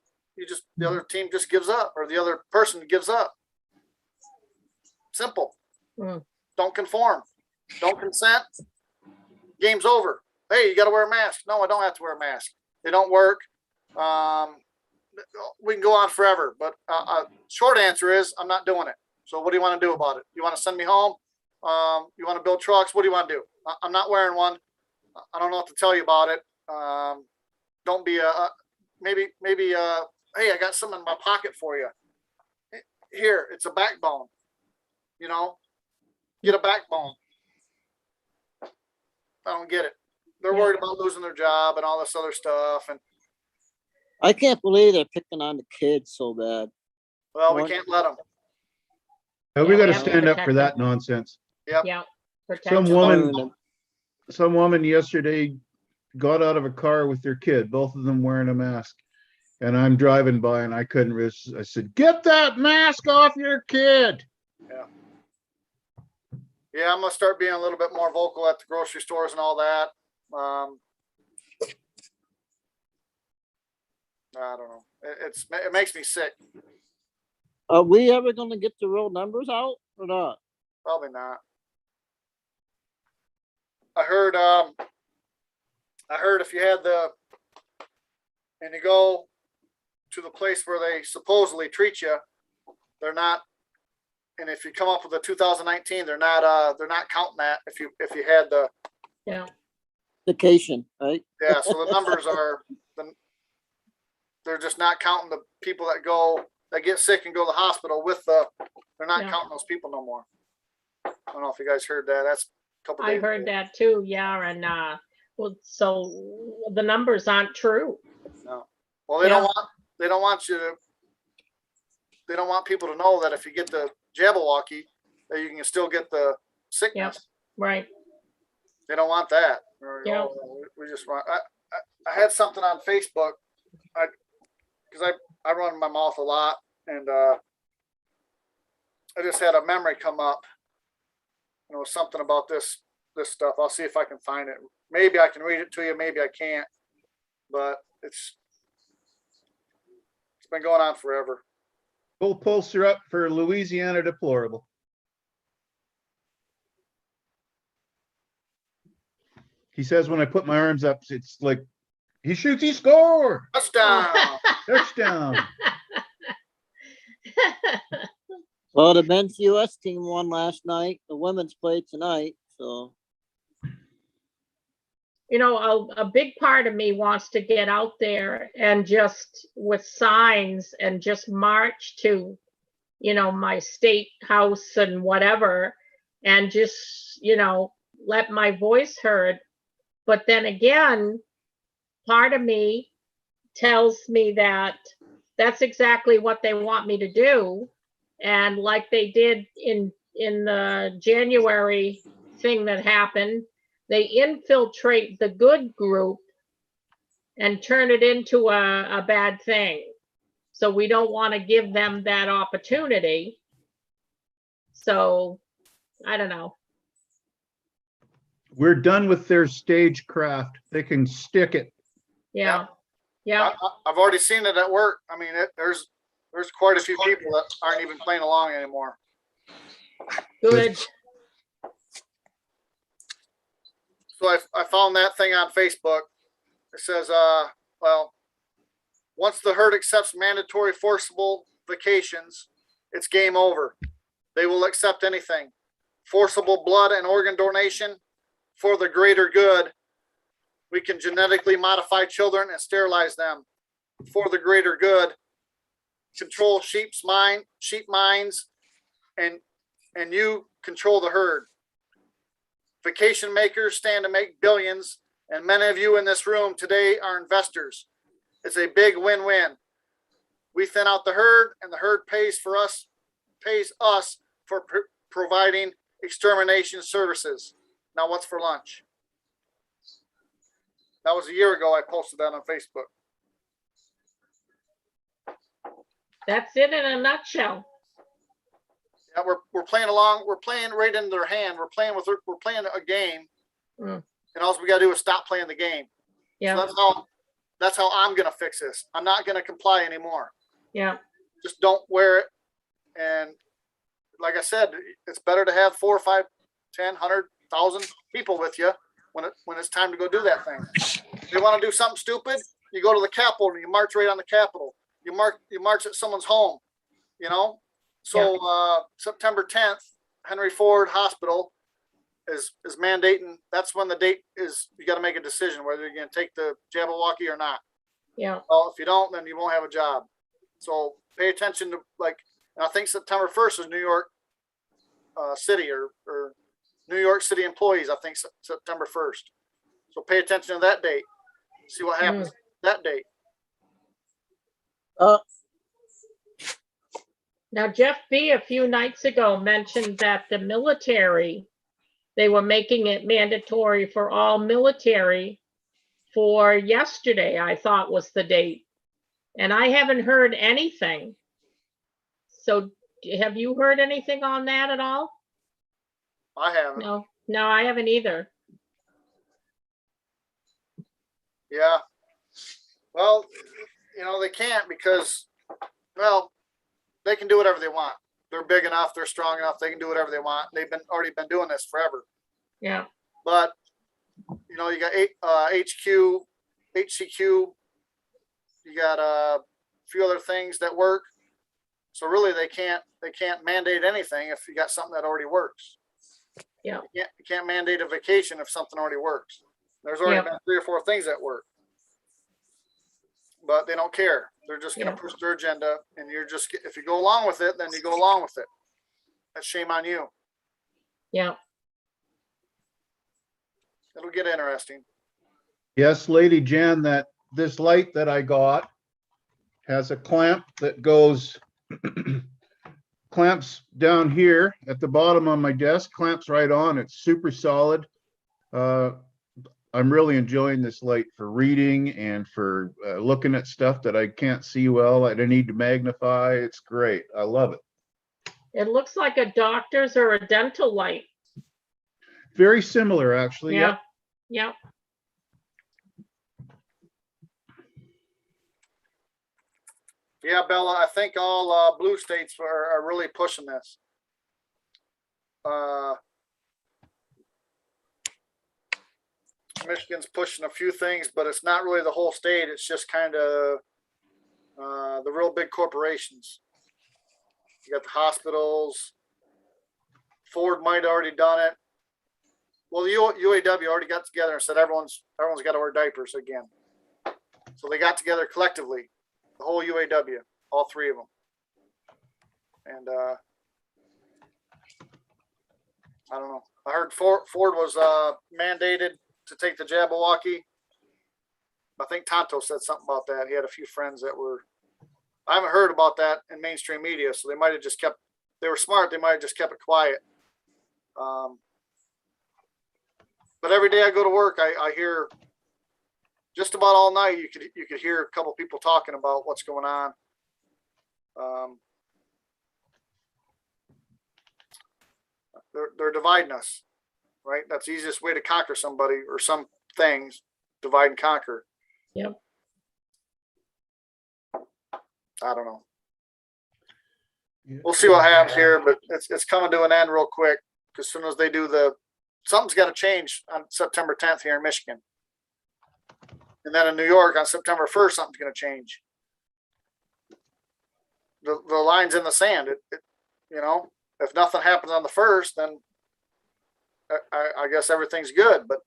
the other team just gives up, or the other person gives up. Simple. Don't conform. Don't consent. Game's over. Hey, you got to wear a mask. No, I don't have to wear a mask. They don't work. We can go on forever, but short answer is I'm not doing it. So what do you want to do about it? You want to send me home? You want to build trucks? What do you want to do? I'm not wearing one. I don't know what to tell you about it. Don't be maybe hey, I got something in my pocket for you. Here, it's a backbone. You know, get a backbone. I don't get it. They're worried about losing their job and all this other stuff. And I can't believe they're picking on the kids so bad. well, we can't let them. We Yeah, got to we have to stand up protect for that them. nonsense. Yep. Yeah. Protect Some them. woman, some woman yesterday got out of a car with their kid, both of them wearing a mask. And I'm driving by and I couldn't resist. I said, "Get that mask off your kid." Yeah. Yeah, I'm gonna start being a little bit more vocal at the grocery stores and all that. I don't know. It makes me sick. Are we ever going to get the real numbers out or not? Probably not. I heard if you had and you go to the place where they supposedly treat you, they're not. And if you come up with a 2019, they're not counting that if you had the Vacation, right? yeah. So the numbers they're just not counting the people that get sick and go to the hospital they're not counting those people no more. I don't know if you guys heard that. That's a couple days I heard ago. that too. Yeah. And well, so the numbers aren't true. No. Well, they don't want people to know that if you get the Jabberwocky, that you can still get the sickness. Yep. Right. They don't want that. Yeah. We just want. I had something on Facebook, because I run my mouth a lot, and I just had a memory come up. And it was something about this stuff. I'll see if I can find it. Maybe I can read it to you. Maybe I can't. But it's been going on forever. Full poster up for Louisiana deplorable. He says when I put my arms up, it's like he shoots, he score. Touchdown. Touchdown. Well, the men's US team won last night. The women's played tonight. So, You know, a big part of me wants to get out there and just with signs and just march to, my state house and whatever, and just, let my voice heard. But then again, part of me tells me that that's exactly what they want me to do. And like they did in the January thing that happened, they infiltrate the good group and turn it into a bad thing. So we don't want to give them that opportunity. So I don't know. We're done with their stagecraft. They can stick it. Yeah. Yeah. I've already seen it at work. I mean, there's quite a few people that aren't even playing along anymore. Good. So I found that thing on Facebook. It says, well, once the herd accepts mandatory forcible vacations, it's game over. They will accept anything. Forcible blood and organ donation for the greater good. We can genetically modify children and sterilize them for the greater good. Control sheep minds, and you control the herd. Vacation makers stand to make billions, and many of you in this room today are investors. It's a big win-win. We thin out the herd, and the herd pays us for providing extermination services. Now, what's for lunch? That was a year ago. I posted that on Facebook. That's it in a nutshell. Yeah, we're playing along. We're playing right into their hand. We're playing a game, and all we gotta do is stop playing the game. Yeah. So that's how I'm gonna fix this. I'm not gonna comply anymore. Yeah. Just don't wear it. And like I said, it's better to have 4 or 5, 10, 100,000 people with you when it's time to go do that thing. If you want to do something stupid, you go to the Capitol and you march right on the Capitol. You march at someone's home, you know. So September 10th, Henry Ford Hospital is mandating. That's when the date is. You got to make a decision whether you're going to take the Jabberwocky or not. Yeah. Well, if you don't, then you won't have a job. So pay attention to, like, I think September 1st is New York City or New York City employees. I think September 1st. So pay attention to that date. See what happens that date. Now, Jeff B. a few nights ago mentioned that the military, they were making it mandatory for all military for yesterday, I thought was the date. And I haven't heard anything. So have you heard anything on that at all? I haven't. No, I haven't either. Yeah. Well, they can't because, well, they can do whatever they want. They're big enough. They're strong enough. They can do whatever they want. They've already been doing this forever. Yeah. But, you got HQ, HCQ. You got a few other things that work. So really, they can't mandate anything if you got something that already works. Yeah. You can't mandate a vacation if something already works. There's already been 3 or 4 things that work. But they don't care. They're just going to push their agenda, and if you go along with it, then you go along with it. That's shame on you. Yeah. It'll get interesting. Yes, Lady Jan, this light that I got has a clamp that goes, clamps down here at the bottom on my desk, clamps right on. It's super solid. I'm really enjoying this light for reading and for looking at stuff that I can't see well. I don't need to magnify. It's great. I love it. It looks like a doctor's or a dental light. Very similar, actually. Yeah. Yeah. Yeah, Bella, I think all blue states are really pushing this. Michigan's pushing a few things, but it's not really the whole state. It's just kind of the real big corporations. You got the hospitals. Ford might have already done it. Well, the UAW already got together and said everyone's got to wear diapers again. So they got together collectively, the whole UAW, all 3 of them. And I don't know. I heard Ford was mandated to take the Jabberwocky. I think Tonto said something about that. He had a few friends that were. I haven't heard about that in mainstream media, so they might have just kept. They were smart. They might have just kept it quiet. But every day I go to work, I hear just about all night, you could hear a couple people talking about what's going on. They're dividing us, right? That's the easiest way to conquer somebody or some things. Divide and conquer. Yep. I don't know. We'll see what happens here, but it's coming to an end real quick. As soon as they do something's got to change on September 10th here in Michigan. And then in New York on September 1st, something's going to change. The line's in the sand. You know, if nothing happens on the 1st, then I guess everything's good. But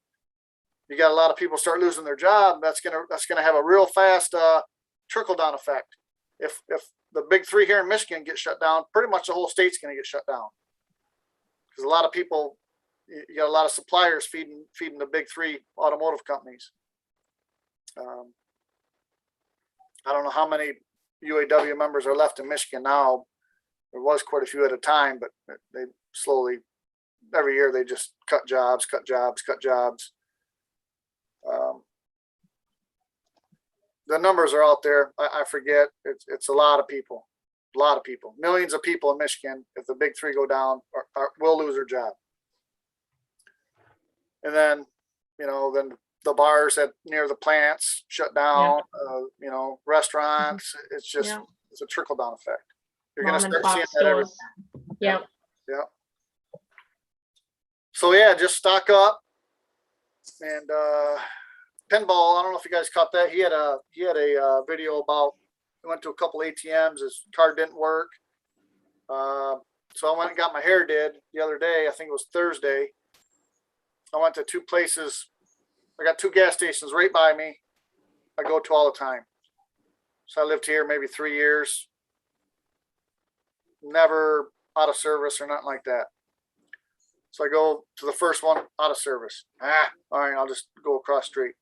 you got a lot of people start losing their job. That's gonna have a real fast trickle down effect. If the big three here in Michigan get shut down, pretty much the whole state's going to get shut down. Because a lot of people, you got a lot of suppliers feeding the big three automotive companies. I don't know how many UAW members are left in Michigan now. There was quite a few at a time, but they slowly, every year they just cut jobs. The numbers are out there. I forget. It's a lot of people, millions of people in Michigan. If the big three go down, will lose their job. And then, then the bars near the plants shut down. Restaurants. It's just it's a trickle down effect. You're going to start seeing that every. Yeah. So yeah, just stock up. And Pinball, I don't know if you guys caught that. He had a video about, he went to a couple ATMs, his card didn't work. So I went and got my hair did the other day. I think it was Thursday. I went to 2 places. I got 2 gas stations right by me. I go to all the time. So I lived here maybe 3 years. Never out of service or nothing like that. So I go to the first one, out of service. All right, I'll just go across the street.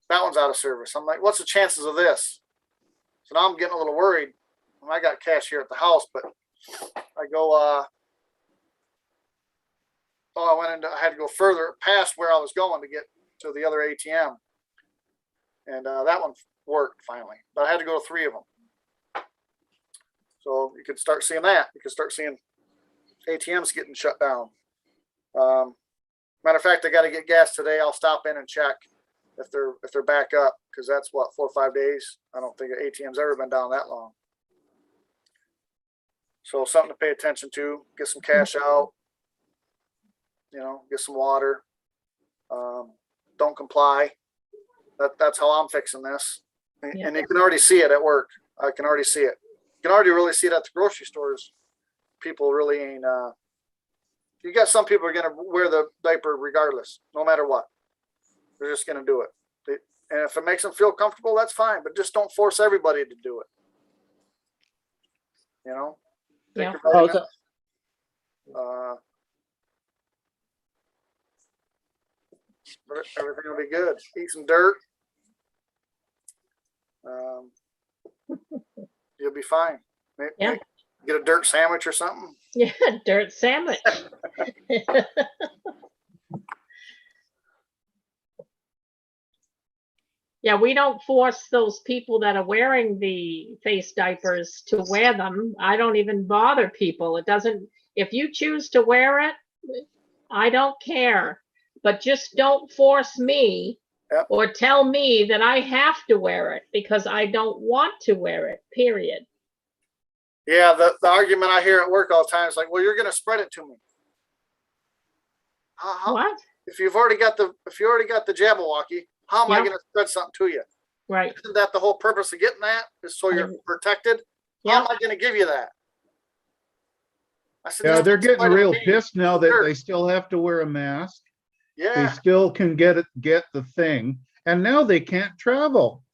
That one's out of service. I'm like, what's the chances of this? So now I'm getting a little worried. I got cash here at the house, but I go, I had to go further past where I was going to get to the other ATM. And that one worked finally, but I had to go to 3 of them. So you could start seeing that. You could start seeing ATMs getting shut down. Matter of fact, I got to get gas today. I'll stop in and check if they're back up, because that's what, 4 or 5 days. I don't think an ATM's ever been down that long. So something to pay attention to. Get some cash out. Get some water. Don't comply. That's how I'm fixing this. And you can already see it at work. I can already see it. You can already really see it at the grocery stores. People really ain't. You got some people are going to wear the diaper regardless, no matter what. They're just going to do it. And if it makes them feel comfortable, that's fine. But just don't force everybody to do it. Take your vitamins. Everything will be good. Eat some dirt. You'll be fine. Maybe get a dirt sandwich or something. Yeah, dirt sandwich. Yeah, we don't force those people that are wearing the face diapers to wear them. I don't even bother people. It doesn't, if you choose to wear it, I don't care. But just don't force me or tell me that I have to wear it because I don't want to wear it, period. Yeah, the argument I hear at work all the time is like, well, you're going to spread it to me. What? If you've already got the Jabberwocky, how am I going to spread something to you? Right. Isn't that the whole purpose of getting that? Is so you're protected? How am I going to give you that? I said, they're getting real pissed now that they still have to wear a mask. Yeah. They still can get the thing, and now they can't travel.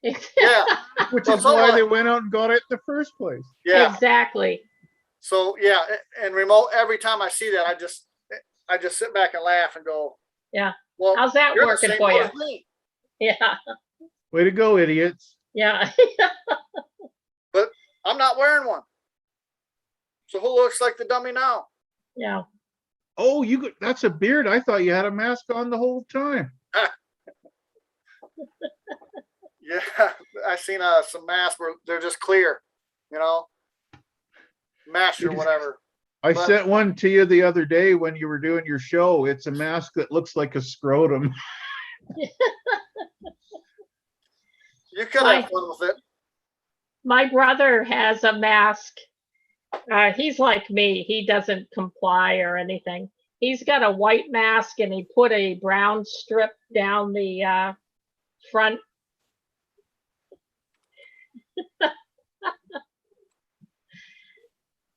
Yeah. Which is why they went out and got it in the first place. Yeah. Exactly. So yeah, and remote, every time I see that, I just sit back and laugh and go, yeah. Well, how's that working for you? Yeah. Way to go, idiots. Yeah. But I'm not wearing one. So who looks like the dummy now? Yeah. Oh, that's a beard. I thought you had a mask on the whole time. Yeah, I seen some masks where they're just clear, mesh or whatever. I But- sent one to you the other day when you were doing your show. It's a mask that looks like a scrotum. You could have fun with it. My brother has a mask. He's like me. He doesn't comply or anything. He's got a white mask and he put a brown strip down the front.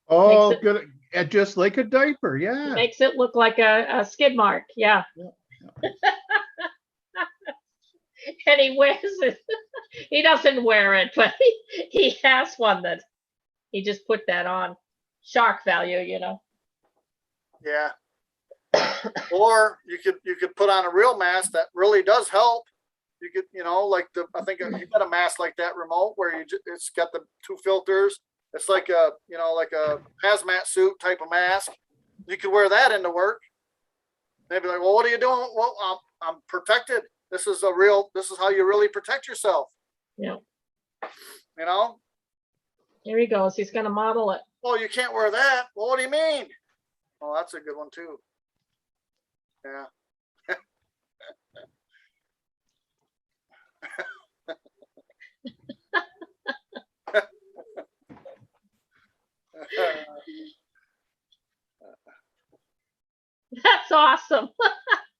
Oh, Makes it- good. Just like a diaper. Yeah. Makes it look like a skid mark. Yeah. And he wears it. He doesn't wear it, but he has one that he just put that on. Shock value, Yeah. Or you could put on a real mask that really does help. You could, like I think you got a mask like that remote where it's got the 2 filters. It's like like a hazmat suit type of mask. You could wear that into work. They'd be like, well, what are you doing? Well, I'm protected. This is how you really protect yourself. Yeah. Here he goes. He's going to model it. Well, you can't wear that. Well, what do you mean? Oh, that's a good one too. Yeah. That's awesome.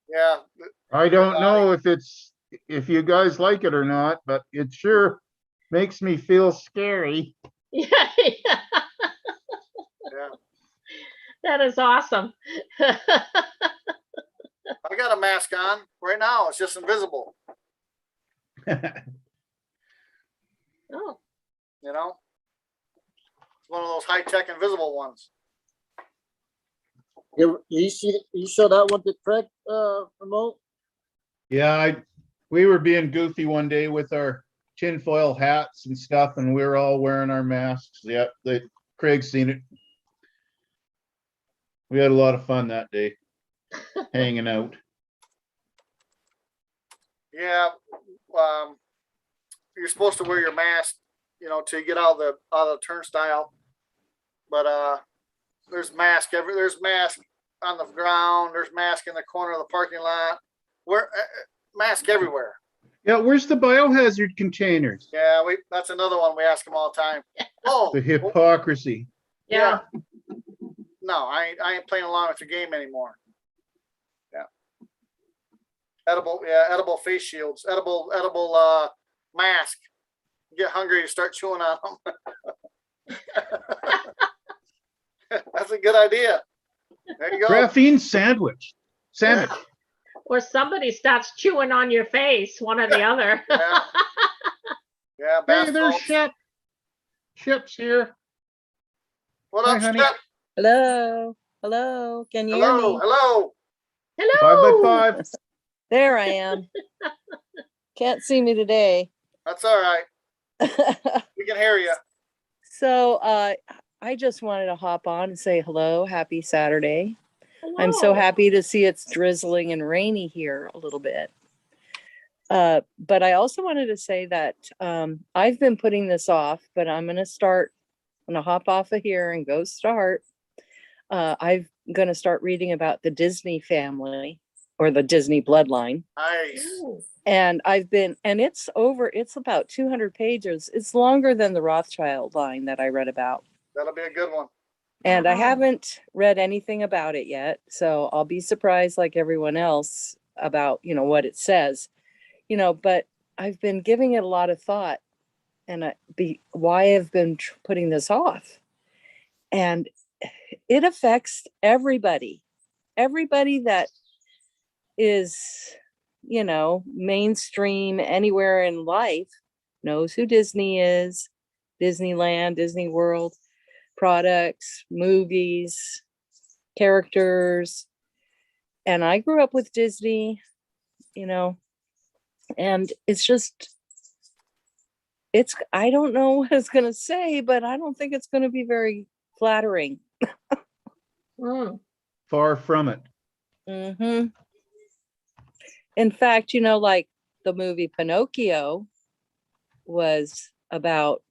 Yeah. I don't know if you guys like it or not, but it sure makes me feel scary. Yeah. Yeah. That is awesome. I got a mask on right now. It's just invisible. Oh, It's one of those high-tech invisible ones. You show that one to Craig, remote? Yeah, we were being goofy one day with our tinfoil hats and stuff, and we were all wearing our masks. Yeah, Craig's seen it. We had a lot of fun that day, hanging out. Yeah. You're supposed to wear your mask, till you get out of the turnstile. But there's mask on the ground. There's mask in the corner of the parking lot. Mask everywhere. Yeah, where's the biohazard containers? Yeah, that's another one we ask them all the time. Oh, The hypocrisy. yeah. No, I ain't playing along with your game anymore. Yeah. Edible face shields, edible mask. You get hungry, you start chewing on them. That's a good idea. There you go. Graphene sandwich. Sandwich. Or somebody starts chewing on your face, one or the other. Yeah. Yeah, Hey, bath there's salts. Ship's here. What Hi, up, honey. Shep? Hello. Can you hear Hello, me? hello. Hello. 5x5. There I am. Can't see me today. That's all right. We can hear you. So I just wanted to hop on and say hello. Happy Saturday. I'm so Hello. happy to see it's drizzling and rainy here a little bit. But I also wanted to say that I've been putting this off, but I'm going to hop off of here and go start. I'm going to start reading about the Disney family or the Disney bloodline. Nice. Ooh. And it's about 200 pages. It's longer than the Rothschild line that I read about. That'll be a good one. And I Wow. haven't read anything about it yet. So I'll be surprised like everyone else about, what it says, but I've been giving it a lot of thought and why I've been putting this off. And it affects everybody that is, mainstream anywhere in life knows who Disney is, Disneyland, Disney World, products, movies, characters. And I grew up with Disney, and I don't know what it's going to say, but I don't think it's going to be very flattering. Mm. Far from it. Mm-hmm. In fact, like the movie Pinocchio was about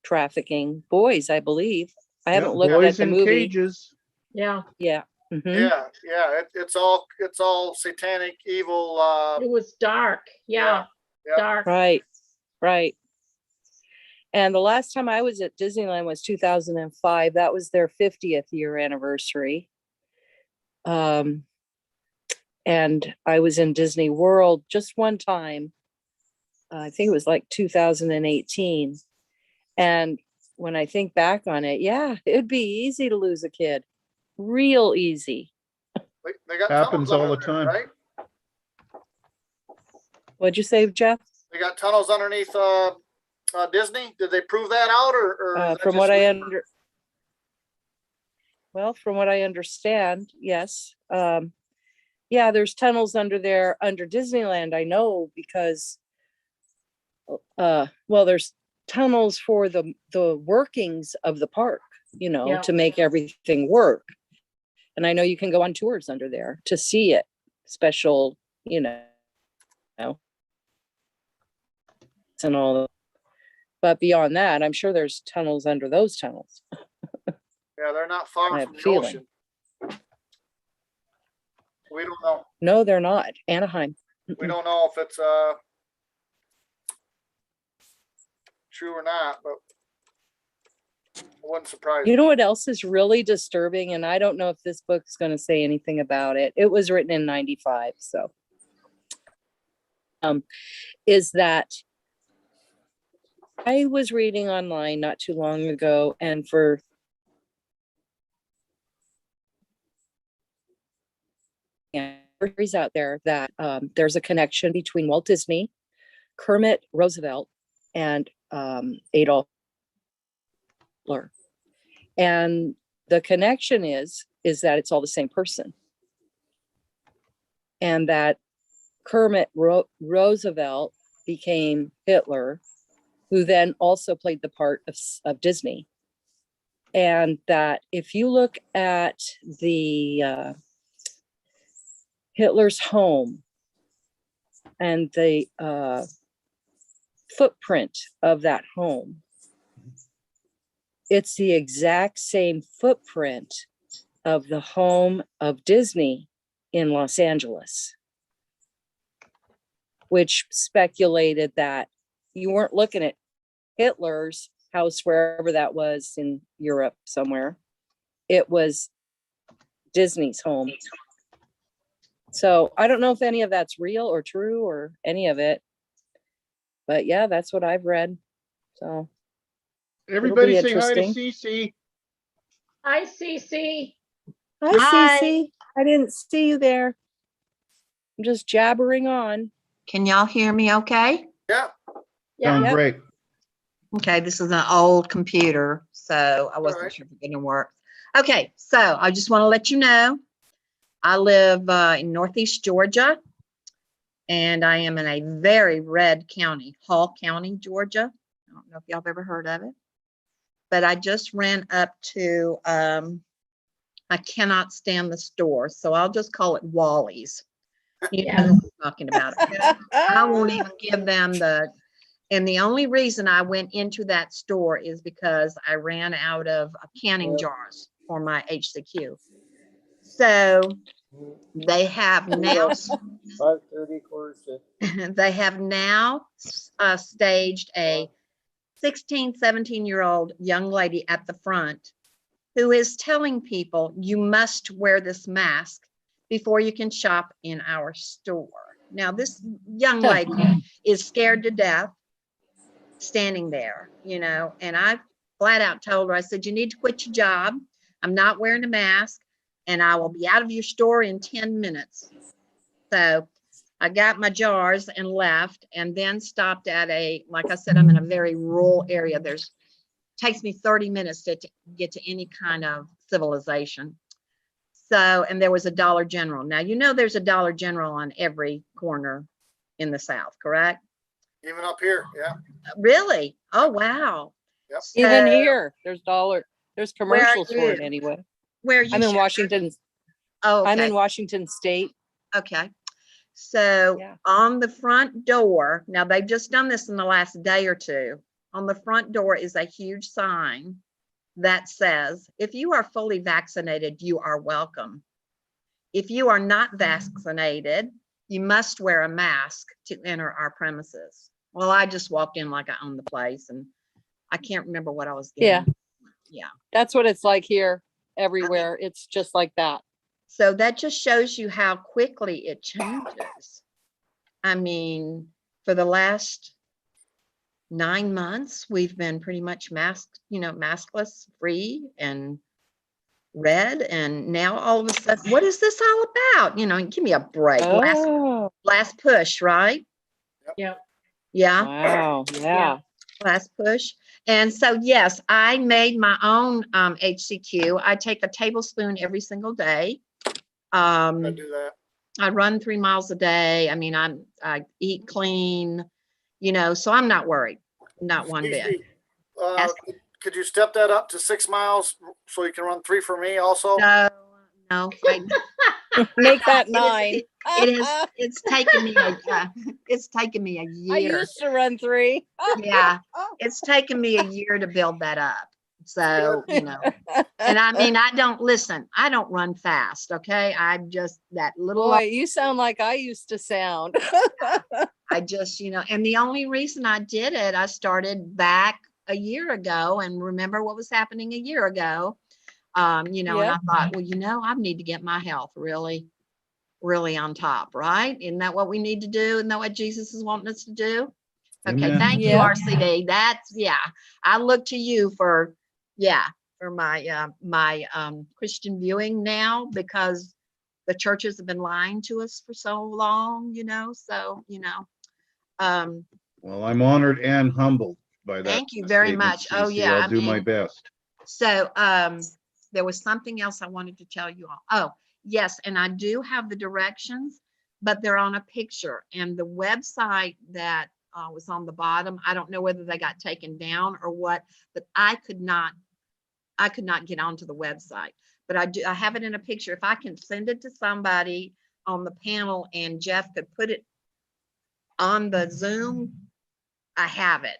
trafficking boys, I believe. I haven't looked at Boys the in movie. cages. Yeah, Yeah. Mhm. Yeah. It's all satanic, evil. it was dark. Yeah, Yeah. dark. Right. Right. And the last time I was at Disneyland was 2005. That was their 50th year anniversary. And I was in Disney World just one time. I think it was like 2018. And when I think back on it, yeah, it'd be easy to lose a kid. Real easy. They got Happens tunnels all under the there, time. right? What'd you say, Jeff? They got tunnels underneath Disney. Did they prove that out, or is that From just what I rumor? from what I understand, yes. Yeah, there's tunnels under there under Disneyland. I know because, well, there's tunnels for the workings of the park, Yeah. to make everything work. And I know you can go on tours under there to see it. Special, and all. But beyond that, I'm sure there's tunnels under those tunnels. Yeah, they're not I far have from a the feeling. ocean. We don't know. No, they're not. Anaheim. We don't know if it's true or not, but it wouldn't surprise me. You know what else is really disturbing? And I don't know if this book's going to say anything about it. It was written in 95. So, is that I was reading online not too long ago, and for theories out there that there's a connection between Walt Disney, Kermit Roosevelt, and Adolf Hitler. And the connection is that it's all the same person. And that Kermit Roosevelt became Hitler, who then also played the part of Disney. And that if you look at the Hitler's home and the footprint of that home, it's the exact same footprint of the home of Disney in Los Angeles, which speculated that you weren't looking at Hitler's house wherever that was in Europe somewhere. It was Disney's home. So I don't know if any of that's real or true or any of it, but yeah, that's what I've read. So Everybody be say hi to interesting. Cece. Hi, Cece. Hi, Cece. I didn't see you there. I'm just jabbering on. Can y'all hear me okay? Yeah. Yeah. Sound Yep. great. Okay, this is an old computer, so I wasn't Alright. sure if it was gonna work. Okay, so I just want to let you know, I live in Northeast Georgia, and I am in a very red county, Hall County, Georgia. I don't know if y'all have ever heard of it, but I just ran up to, I cannot stand the store, so I'll just call it Wally's. You know what I'm talking about. I won't even give them and the only reason I went into that store is because I ran out of canning jars for my HCQ. So they have now, 5:30, quarter to. they have now staged a 16, 17-year-old young lady at the front who is telling people you must wear this mask before you can shop in our store. Now, this young lady is scared to death standing there, and I flat out told her, I said, you need to quit your job. I'm not wearing a mask, and I will be out of your store in 10 minutes. So I got my jars and left, and then stopped at like I said, I'm in a very rural area. Takes me 30 minutes to get to any kind of civilization. So, and there was a Dollar General. Now, there's a Dollar General on every corner in the South, correct? Even up here, yeah. Really? Oh, wow. Yep. Even So, here, there's Where are commercials for it you? anyway. Where are you? I'm in sheltered? Washington. Oh, okay. I'm in Washington State. Okay. So Yeah. on the front door, now they've just done this in the last day or two. On the front door is a huge sign that says, if you are fully vaccinated, you are welcome. If you are not vaccinated, you must wear a mask to enter our premises. Well, I just walked in like I owned the place, and I can't remember what I was Yeah. getting. Yeah. That's what it's like here everywhere. It's just like that. So that just shows you how quickly it changes. I mean, for the last 9 months, we've been pretty much masked, maskless, free, and red. And now all of a sudden, what is this all about? Give me a break. Oh, Last push, right? Yeah. Yeah, wow. Yeah. last push. And so, yes, I made my own HCQ. I take a tablespoon every single day. I do that. I run 3 miles a day. I mean, I eat clean, so I'm not worried, not one Excuse bit. me, Yes. could you step that up to 6 miles so you can run 3 for me also? No, no, Make that It is- 9. it's taken me it's taken me a I year. used to run 3. Yeah, it's taken me a year to build that up. So, and I mean, I don't run fast. Okay. I'm just that little, Boy, you sound like I used to sound. I just, and the only reason I did it, I started back a year ago and remember what was happening a year ago. And I thought, well, I need to get my health really, really on top, right? Isn't that what we need to do? Isn't that what Jesus is wanting us to do? Okay, Amen. thank you, Yeah. RCD. That's, I look to you for my Christian viewing now, because the churches have been lying to us for so long, Well, I'm honored and humbled by that. thank you very statement, much. Oh, Cece. yeah, I'll I do my mean- best. So there was something else I wanted to tell you all. Oh, yes, and I do have the directions, but they're on a picture, and the website that was on the bottom, I don't know whether they got taken down or what, but I could not get onto the website. But I have it in a picture. If I can send it to somebody on the panel and Jeff could put it on the Zoom, I have it,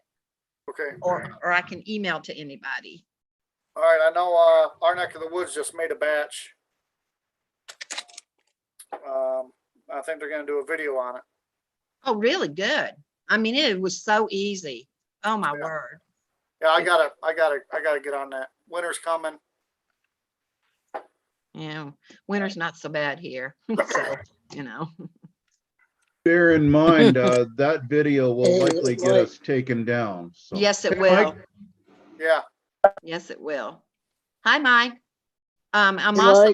Okay. or I can email to anybody. All right. I know our neck of the woods just made a batch. I think they're going to do a video on it. Oh, really good. I mean, it was so easy. Oh my Yeah. word. Yeah, I gotta get on that. Winter's coming. Winter's not so bad here. So, Bear in mind, that video will likely get us taken down. So. yes, it Hey, will. Mike. Yeah. Yes, it will. Hi, Mike. I'm Hey, also,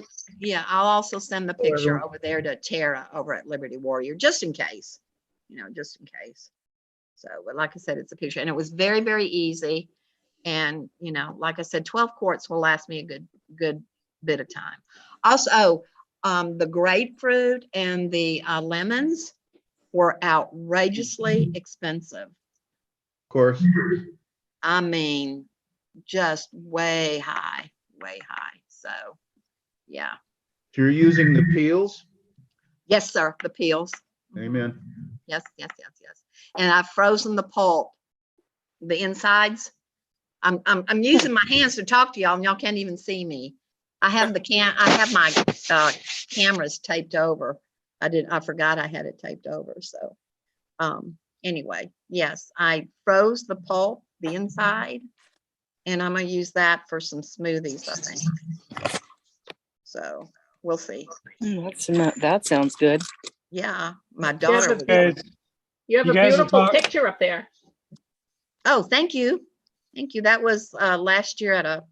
Mike. I'll also send the picture everyone. over there to Tara over at Liberty Warrior, just in case, just in case. So, but like I said, it's a picture, and it was very, very easy. And, like I said, 12 quarts will last me a good bit of time. Also, the grapefruit and the lemons were outrageously expensive. Of course. I mean, just way high. So, yeah. If you're using the peels, Yes, sir. The peels. amen. Yes. And I've frozen the pulp, the insides. I'm using my hands to talk to y'all, and y'all can't even see me. I have my cameras taped over. I forgot I had it taped over. So, anyway, yes, I froze the pulp, the inside, and I'm gonna use that for some smoothies, I think. So we'll see. That sounds good. Yeah, my You daughter. have was- a, you have You a guys are beautiful talk- picture up there. Oh, thank you. Thank you. That was last year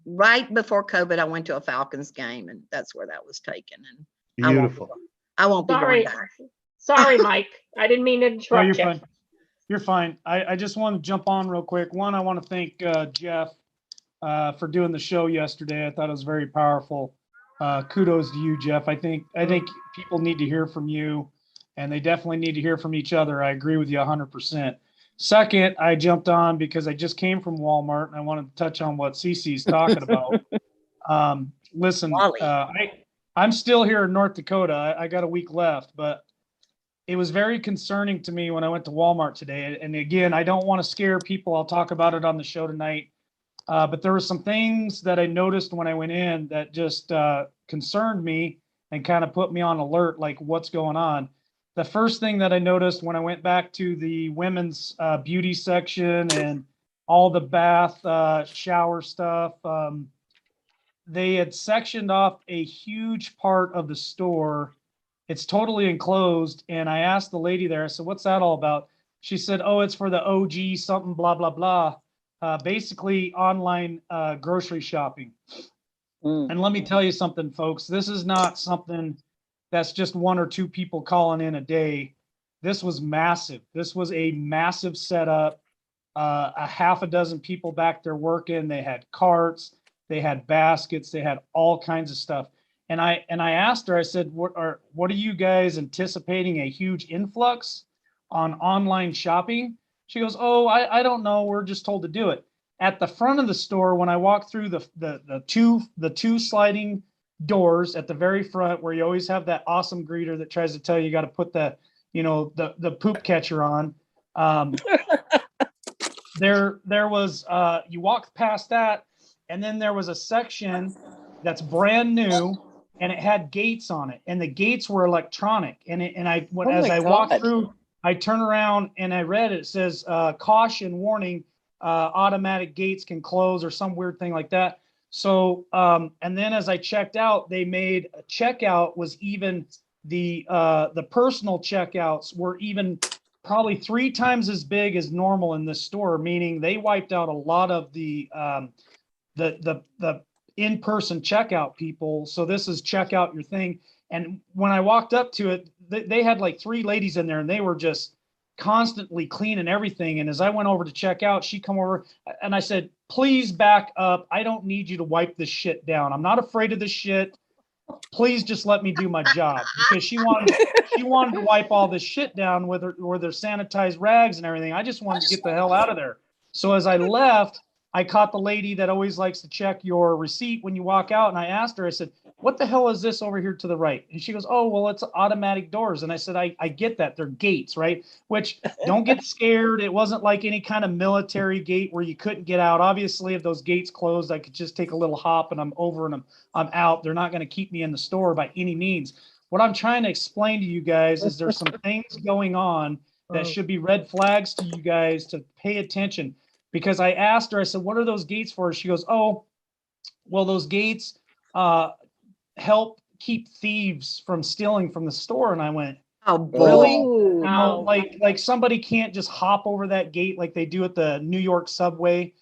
right before COVID, I went to a Falcons game, and that's where that was taken. And Beautiful. I won't be going Sorry, back. sorry, Mike. I didn't mean to No, interrupt you're you. fine. You're fine. I just want to jump on real quick. One, I want to thank Jeff for doing the show yesterday. I thought it was very powerful. Kudos to you, Jeff. I think people need to hear from you, and they definitely need to hear from each other. I agree with you 100%. Second, I jumped on because I just came from Walmart, and I wanted to touch on what Cece's talking about. Listen, Wally. I'm still here in North Dakota. I got a week left, but it was very concerning to me when I went to Walmart today. And again, I don't want to scare people. I'll talk about it on the show tonight. But there were some things that I noticed when I went in that just concerned me and kind of put me on alert, like what's going on. The first thing that I noticed when I went back to the women's beauty section and all the bath shower stuff, they had sectioned off a huge part of the store. It's totally enclosed. And I asked the lady there, I said, what's that all about? She said, oh, it's for the OG something, blah, blah, blah. Basically online grocery shopping. And let me tell you something, folks, this is not something that's just one or two people calling in a day. This was massive. This was a massive setup. A half a dozen people back there working. They had carts, they had baskets, they had all kinds of stuff. And I asked her, I said, what are you guys anticipating, a huge influx on online shopping? She goes, oh, I don't know. We're just told to do it. At the front of the store, when I walked through the two sliding doors at the very front, where you always have that awesome greeter that tries to tell you got to put the poop catcher on. There was you walk past that, and then there was a section that's brand new, and it had gates on it, and the gates were electronic. I walked through, I turn around and I read it. It says caution warning, automatic gates can close or some weird thing like that. So and then as I checked out, they made a checkout was even the personal checkouts were even probably 3 times as big as normal in this store, meaning they wiped out a lot of the in-person checkout people. So this is check out your thing. And when I walked up to it, they had like 3 ladies in there, and they were just constantly cleaning everything. And as I went over to check out, she come over and I said, please back up. I don't need you to wipe this shit down. I'm not afraid of this shit. Please just let me do my job, because she wanted to wipe all this shit down with her sanitized rags and everything. I just wanted to get the hell out of there. So as I left, I caught the lady that always likes to check your receipt when you walk out. And I asked her, I said, what the hell is this over here to the right? And she goes, oh, well, it's automatic doors. And I said, I get that. They're gates, right? Which, don't get scared. It wasn't like any kind of military gate where you couldn't get out. Obviously, if those gates closed, I could just take a little hop and I'm over and I'm out. They're not going to keep me in the store by any means. What I'm trying to explain to you guys is there's some things going on that should be red flags to you guys to pay attention. Because I asked her, I said, what are those gates for? She goes, oh, well, those gates help keep thieves from stealing from the store. And I went, Oh, really? boy. No. Like somebody can't just hop over that gate like they do at the New York subway.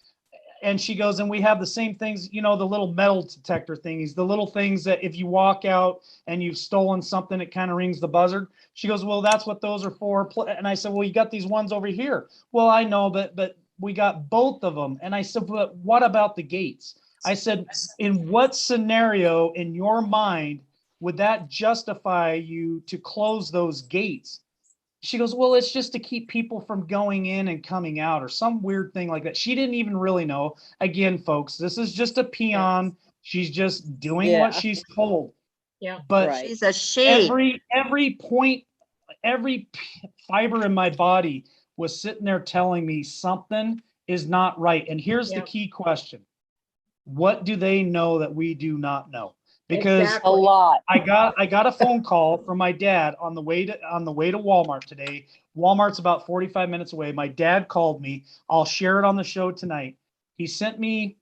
And she goes, and we have the same things, the little metal detector thingies, the little things that if you walk out and you've stolen something, it kind of rings the buzzer. She goes, well, that's what those are for. And I said, well, you got these ones over here. Well, I know, but we got both of them. And I said, but what about the gates? I said, in what scenario in your mind would that justify you to close those gates? She goes, well, it's just to keep people from going in and coming out or some weird thing like that. She didn't even really know. Again, folks, this is just a peon. She's just doing what she's told. Yeah. But Right. She's a she. every point, every fiber in my body was sitting there telling me something is not right. And here's the key question. What do they know that we do not know? Because Exactly. A lot. I got a phone call from my dad on the way to Walmart today. Walmart's about 45 minutes away. My dad called me. I'll share it on the show tonight. He sent me,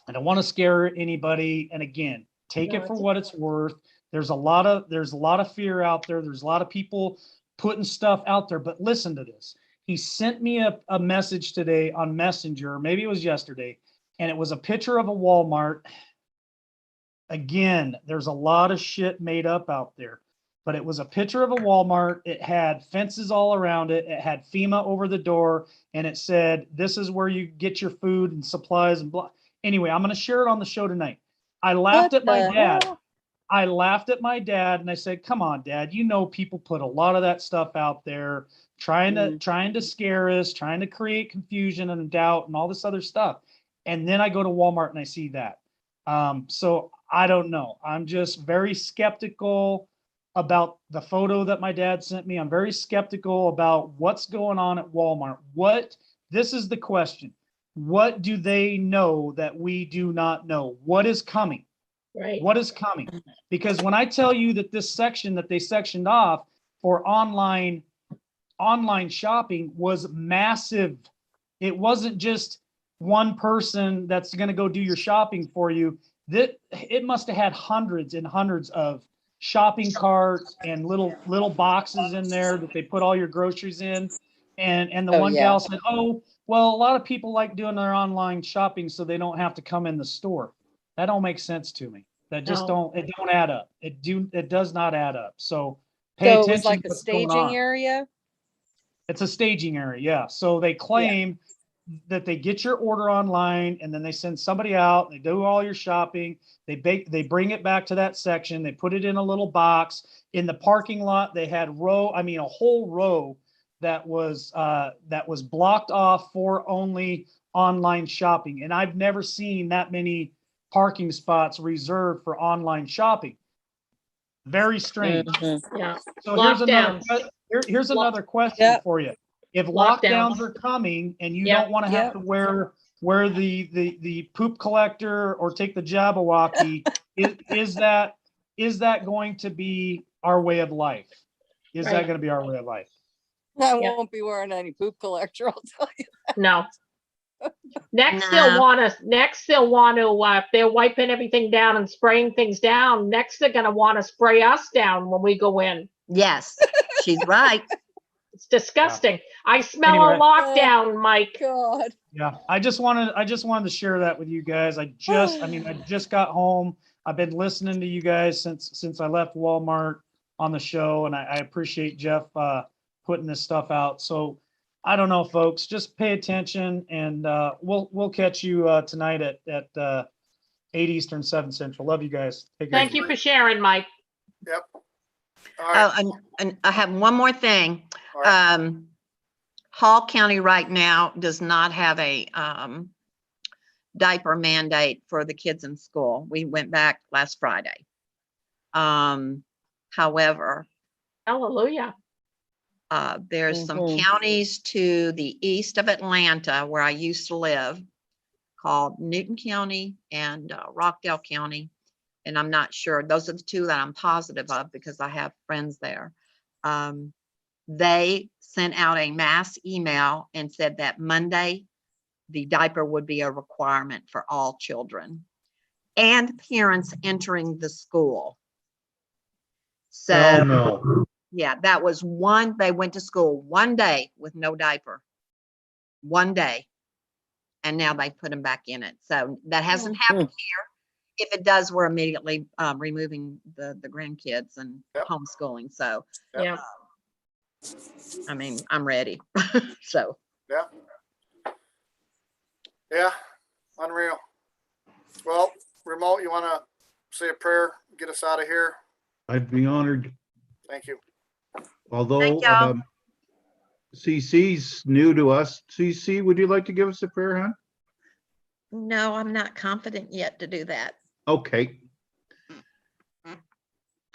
I don't want to scare anybody. And again, take it for what it's worth. There's a lot of fear out there. There's a lot of people putting stuff out there, but listen to this. He sent me a message today on Messenger. Maybe it was yesterday. And it was a picture of a Walmart. Again, there's a lot of shit made up out there, but it was a picture of a Walmart. It had fences all around it. It had FEMA over the door, and it said, this is where you get your food and supplies and blah. Anyway, I'm going to share it on the show tonight. I laughed at my dad. I laughed at my dad and I said, come on, Dad, people put a lot of that stuff out there trying to scare us, trying to create confusion and doubt and all this other stuff. And then I go to Walmart and I see that. So I don't know. I'm just very skeptical about the photo that my dad sent me. I'm very skeptical about what's going on at Walmart. This is the question. What do they know that we do not know? What is coming? Right. What is coming? Because when I tell you that this section that they sectioned off for online shopping was massive. It wasn't just one person that's going to go do your shopping for you. That it must have had hundreds and hundreds of shopping carts and little boxes in there that they put all your groceries in. And the Oh, one yeah. gal said, "Oh, well, a lot of people like doing their online shopping so they don't have to come in the store." That don't make sense to me. That just No. don't add up. It does not add up. So pay So it attention was like to a what's going staging on. area? It's a staging area, yeah. So they claim that they get your order online and then they send somebody out, they do all your shopping, they bring it back to that section, they put it in a little box. In the parking lot, they had a whole row that was blocked off for only online shopping. And I've never seen that many parking spots reserved for online shopping. Very strange. Mhm. Yeah. So here's Lockdowns. here's another question Yep. for you. If Lockdowns. lockdowns are coming and you Yep. don't want to have to wear the poop collector or take the Jabberwocky, is that going to be our way of life? Is that Right. going to be our way of life? I Yeah. won't be wearing any poop collector, I'll tell you. No. Next, Nah. they'll want to, if they're wiping everything down and spraying things down, next they're going to want to spray us down when we go in. Yes, she's right. It's disgusting. I smell Anyway. a lockdown, Mike. God. Yeah, I just wanted to share that with you guys. I just got home. I've been listening to you guys since I left Walmart on the show, and I appreciate Jeff putting this stuff out. So I don't know, folks, just pay attention, and we'll catch you tonight at 8 Eastern, 7 Central. Love you guys. Take care. Thank you for sharing, Mike. Yep. All right. Oh, and I have one more thing. All right. Hall County right now does not have a diaper mandate for the kids in school. We went back last Friday. However, Hallelujah. there's some Mhm. counties to the east of Atlanta where I used to live called Newton County and Rockdale County. And I'm not sure. Those are the two that I'm positive of because I have friends there. They sent out a mass email and said that Monday, the diaper would be a requirement for all children and parents entering the school. So, Hell no. yeah, that was they went to school one day with no diaper. One day. And now they put them back in it. So that hasn't happened here. If it does, we're immediately removing the grandkids and Yep. homeschooling. So, Yeah. I mean, I'm ready. So, Yeah. Unreal. Well, remote, you want to say a prayer, get us out of here? I'd be honored. Thank you. Although Thank y'all. CC's new to us. CC, would you like to give us a prayer, hon? no, I'm not confident yet to do that. Okay.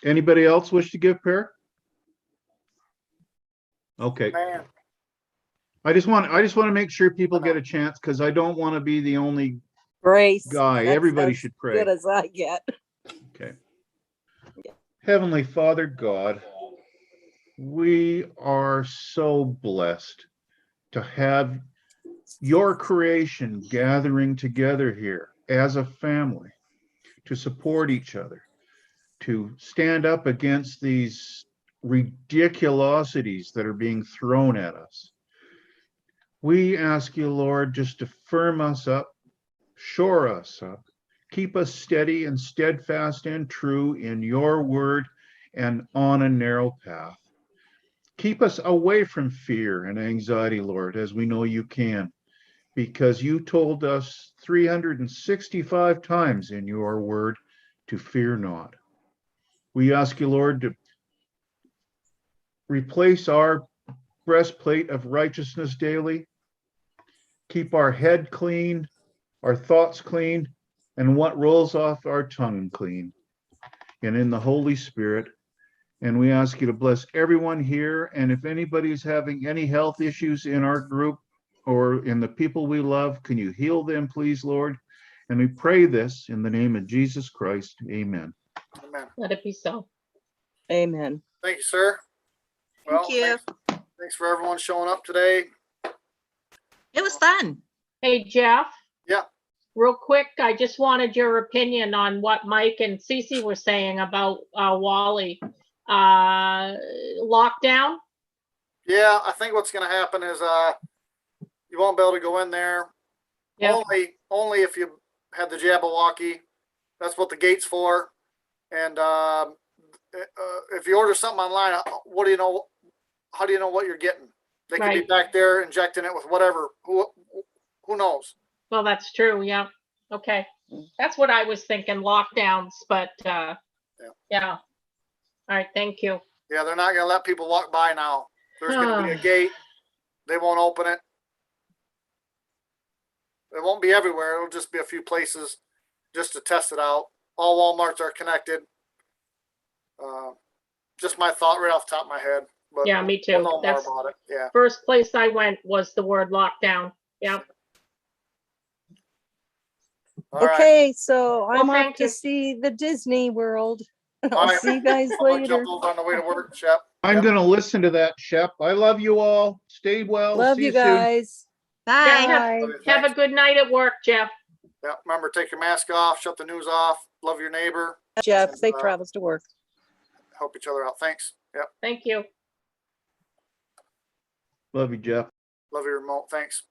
Anybody else wish to give prayer? Okay. Man, I just want to make sure people get a chance because I don't want to be the only Grace. guy. That's Everybody as should pray. Good as I get. Okay. Heavenly Father God, we are so blessed to have your creation gathering together here as a family to support each other, to stand up against these ridiculosities that are being thrown at us. We ask you, Lord, just to firm us up, shore us up, keep us steady and steadfast and true in your word and on a narrow path. Keep us away from fear and anxiety, Lord, as we know you can, because you told us 365 times in your word to fear not. We ask you, Lord, to replace our breastplate of righteousness daily, keep our head clean, our thoughts clean, and what rolls off our tongue clean, and in the Holy Spirit. And we ask you to bless everyone here. And if anybody's having any health issues in our group or in the people we love, can you heal them, please, Lord? And we pray this in the name of Jesus Christ. Amen. Amen. Let it be so. Amen. Thank you, sir. Well, Thank you. thanks for everyone showing up today. It was fun. Hey, Jeff? Yeah. Real quick, I just wanted your opinion on what Mike and Cece were saying about Wally. Lockdown? Yeah, I think what's going to happen is you won't be able to go in there. Yeah. Only if you had the Jabberwocky. That's what the gate's for. And if you order something online, what do you know? How do you know what you're getting? They could be Right. back there injecting it with whatever. Who knows? Well, that's true. Yeah. Okay. That's what I was thinking, lockdowns, but yeah. All right. Thank you. Yeah, they're not going to let people walk by now. There's going to be a gate. They won't open it. It won't be everywhere. It'll just be a few places just to test it out. All Walmarts are connected. Just my thought right off the top of my head. But Yeah, me too. We'll know That's more about it. Yeah. first place I went was the word lockdown. Yeah. All right. Okay, so Well, I'm off thank to you. see the Disney World. All I'll right. see you guys I'm gonna later. jump over on the way to work, Shep. I'm Yep. going to listen to that, Shep. I love you all. Stay well. Love See you soon. guys. Bye. Bye. Love you. Have a Thanks. good night at work, Jeff. Yeah. Remember, take your mask off, shut the news off, love your neighbor, Jeff, And, safe travels to work. help each other out. Thanks. Yep. Thank you. Love you, Jeff. Love your remote. Thanks.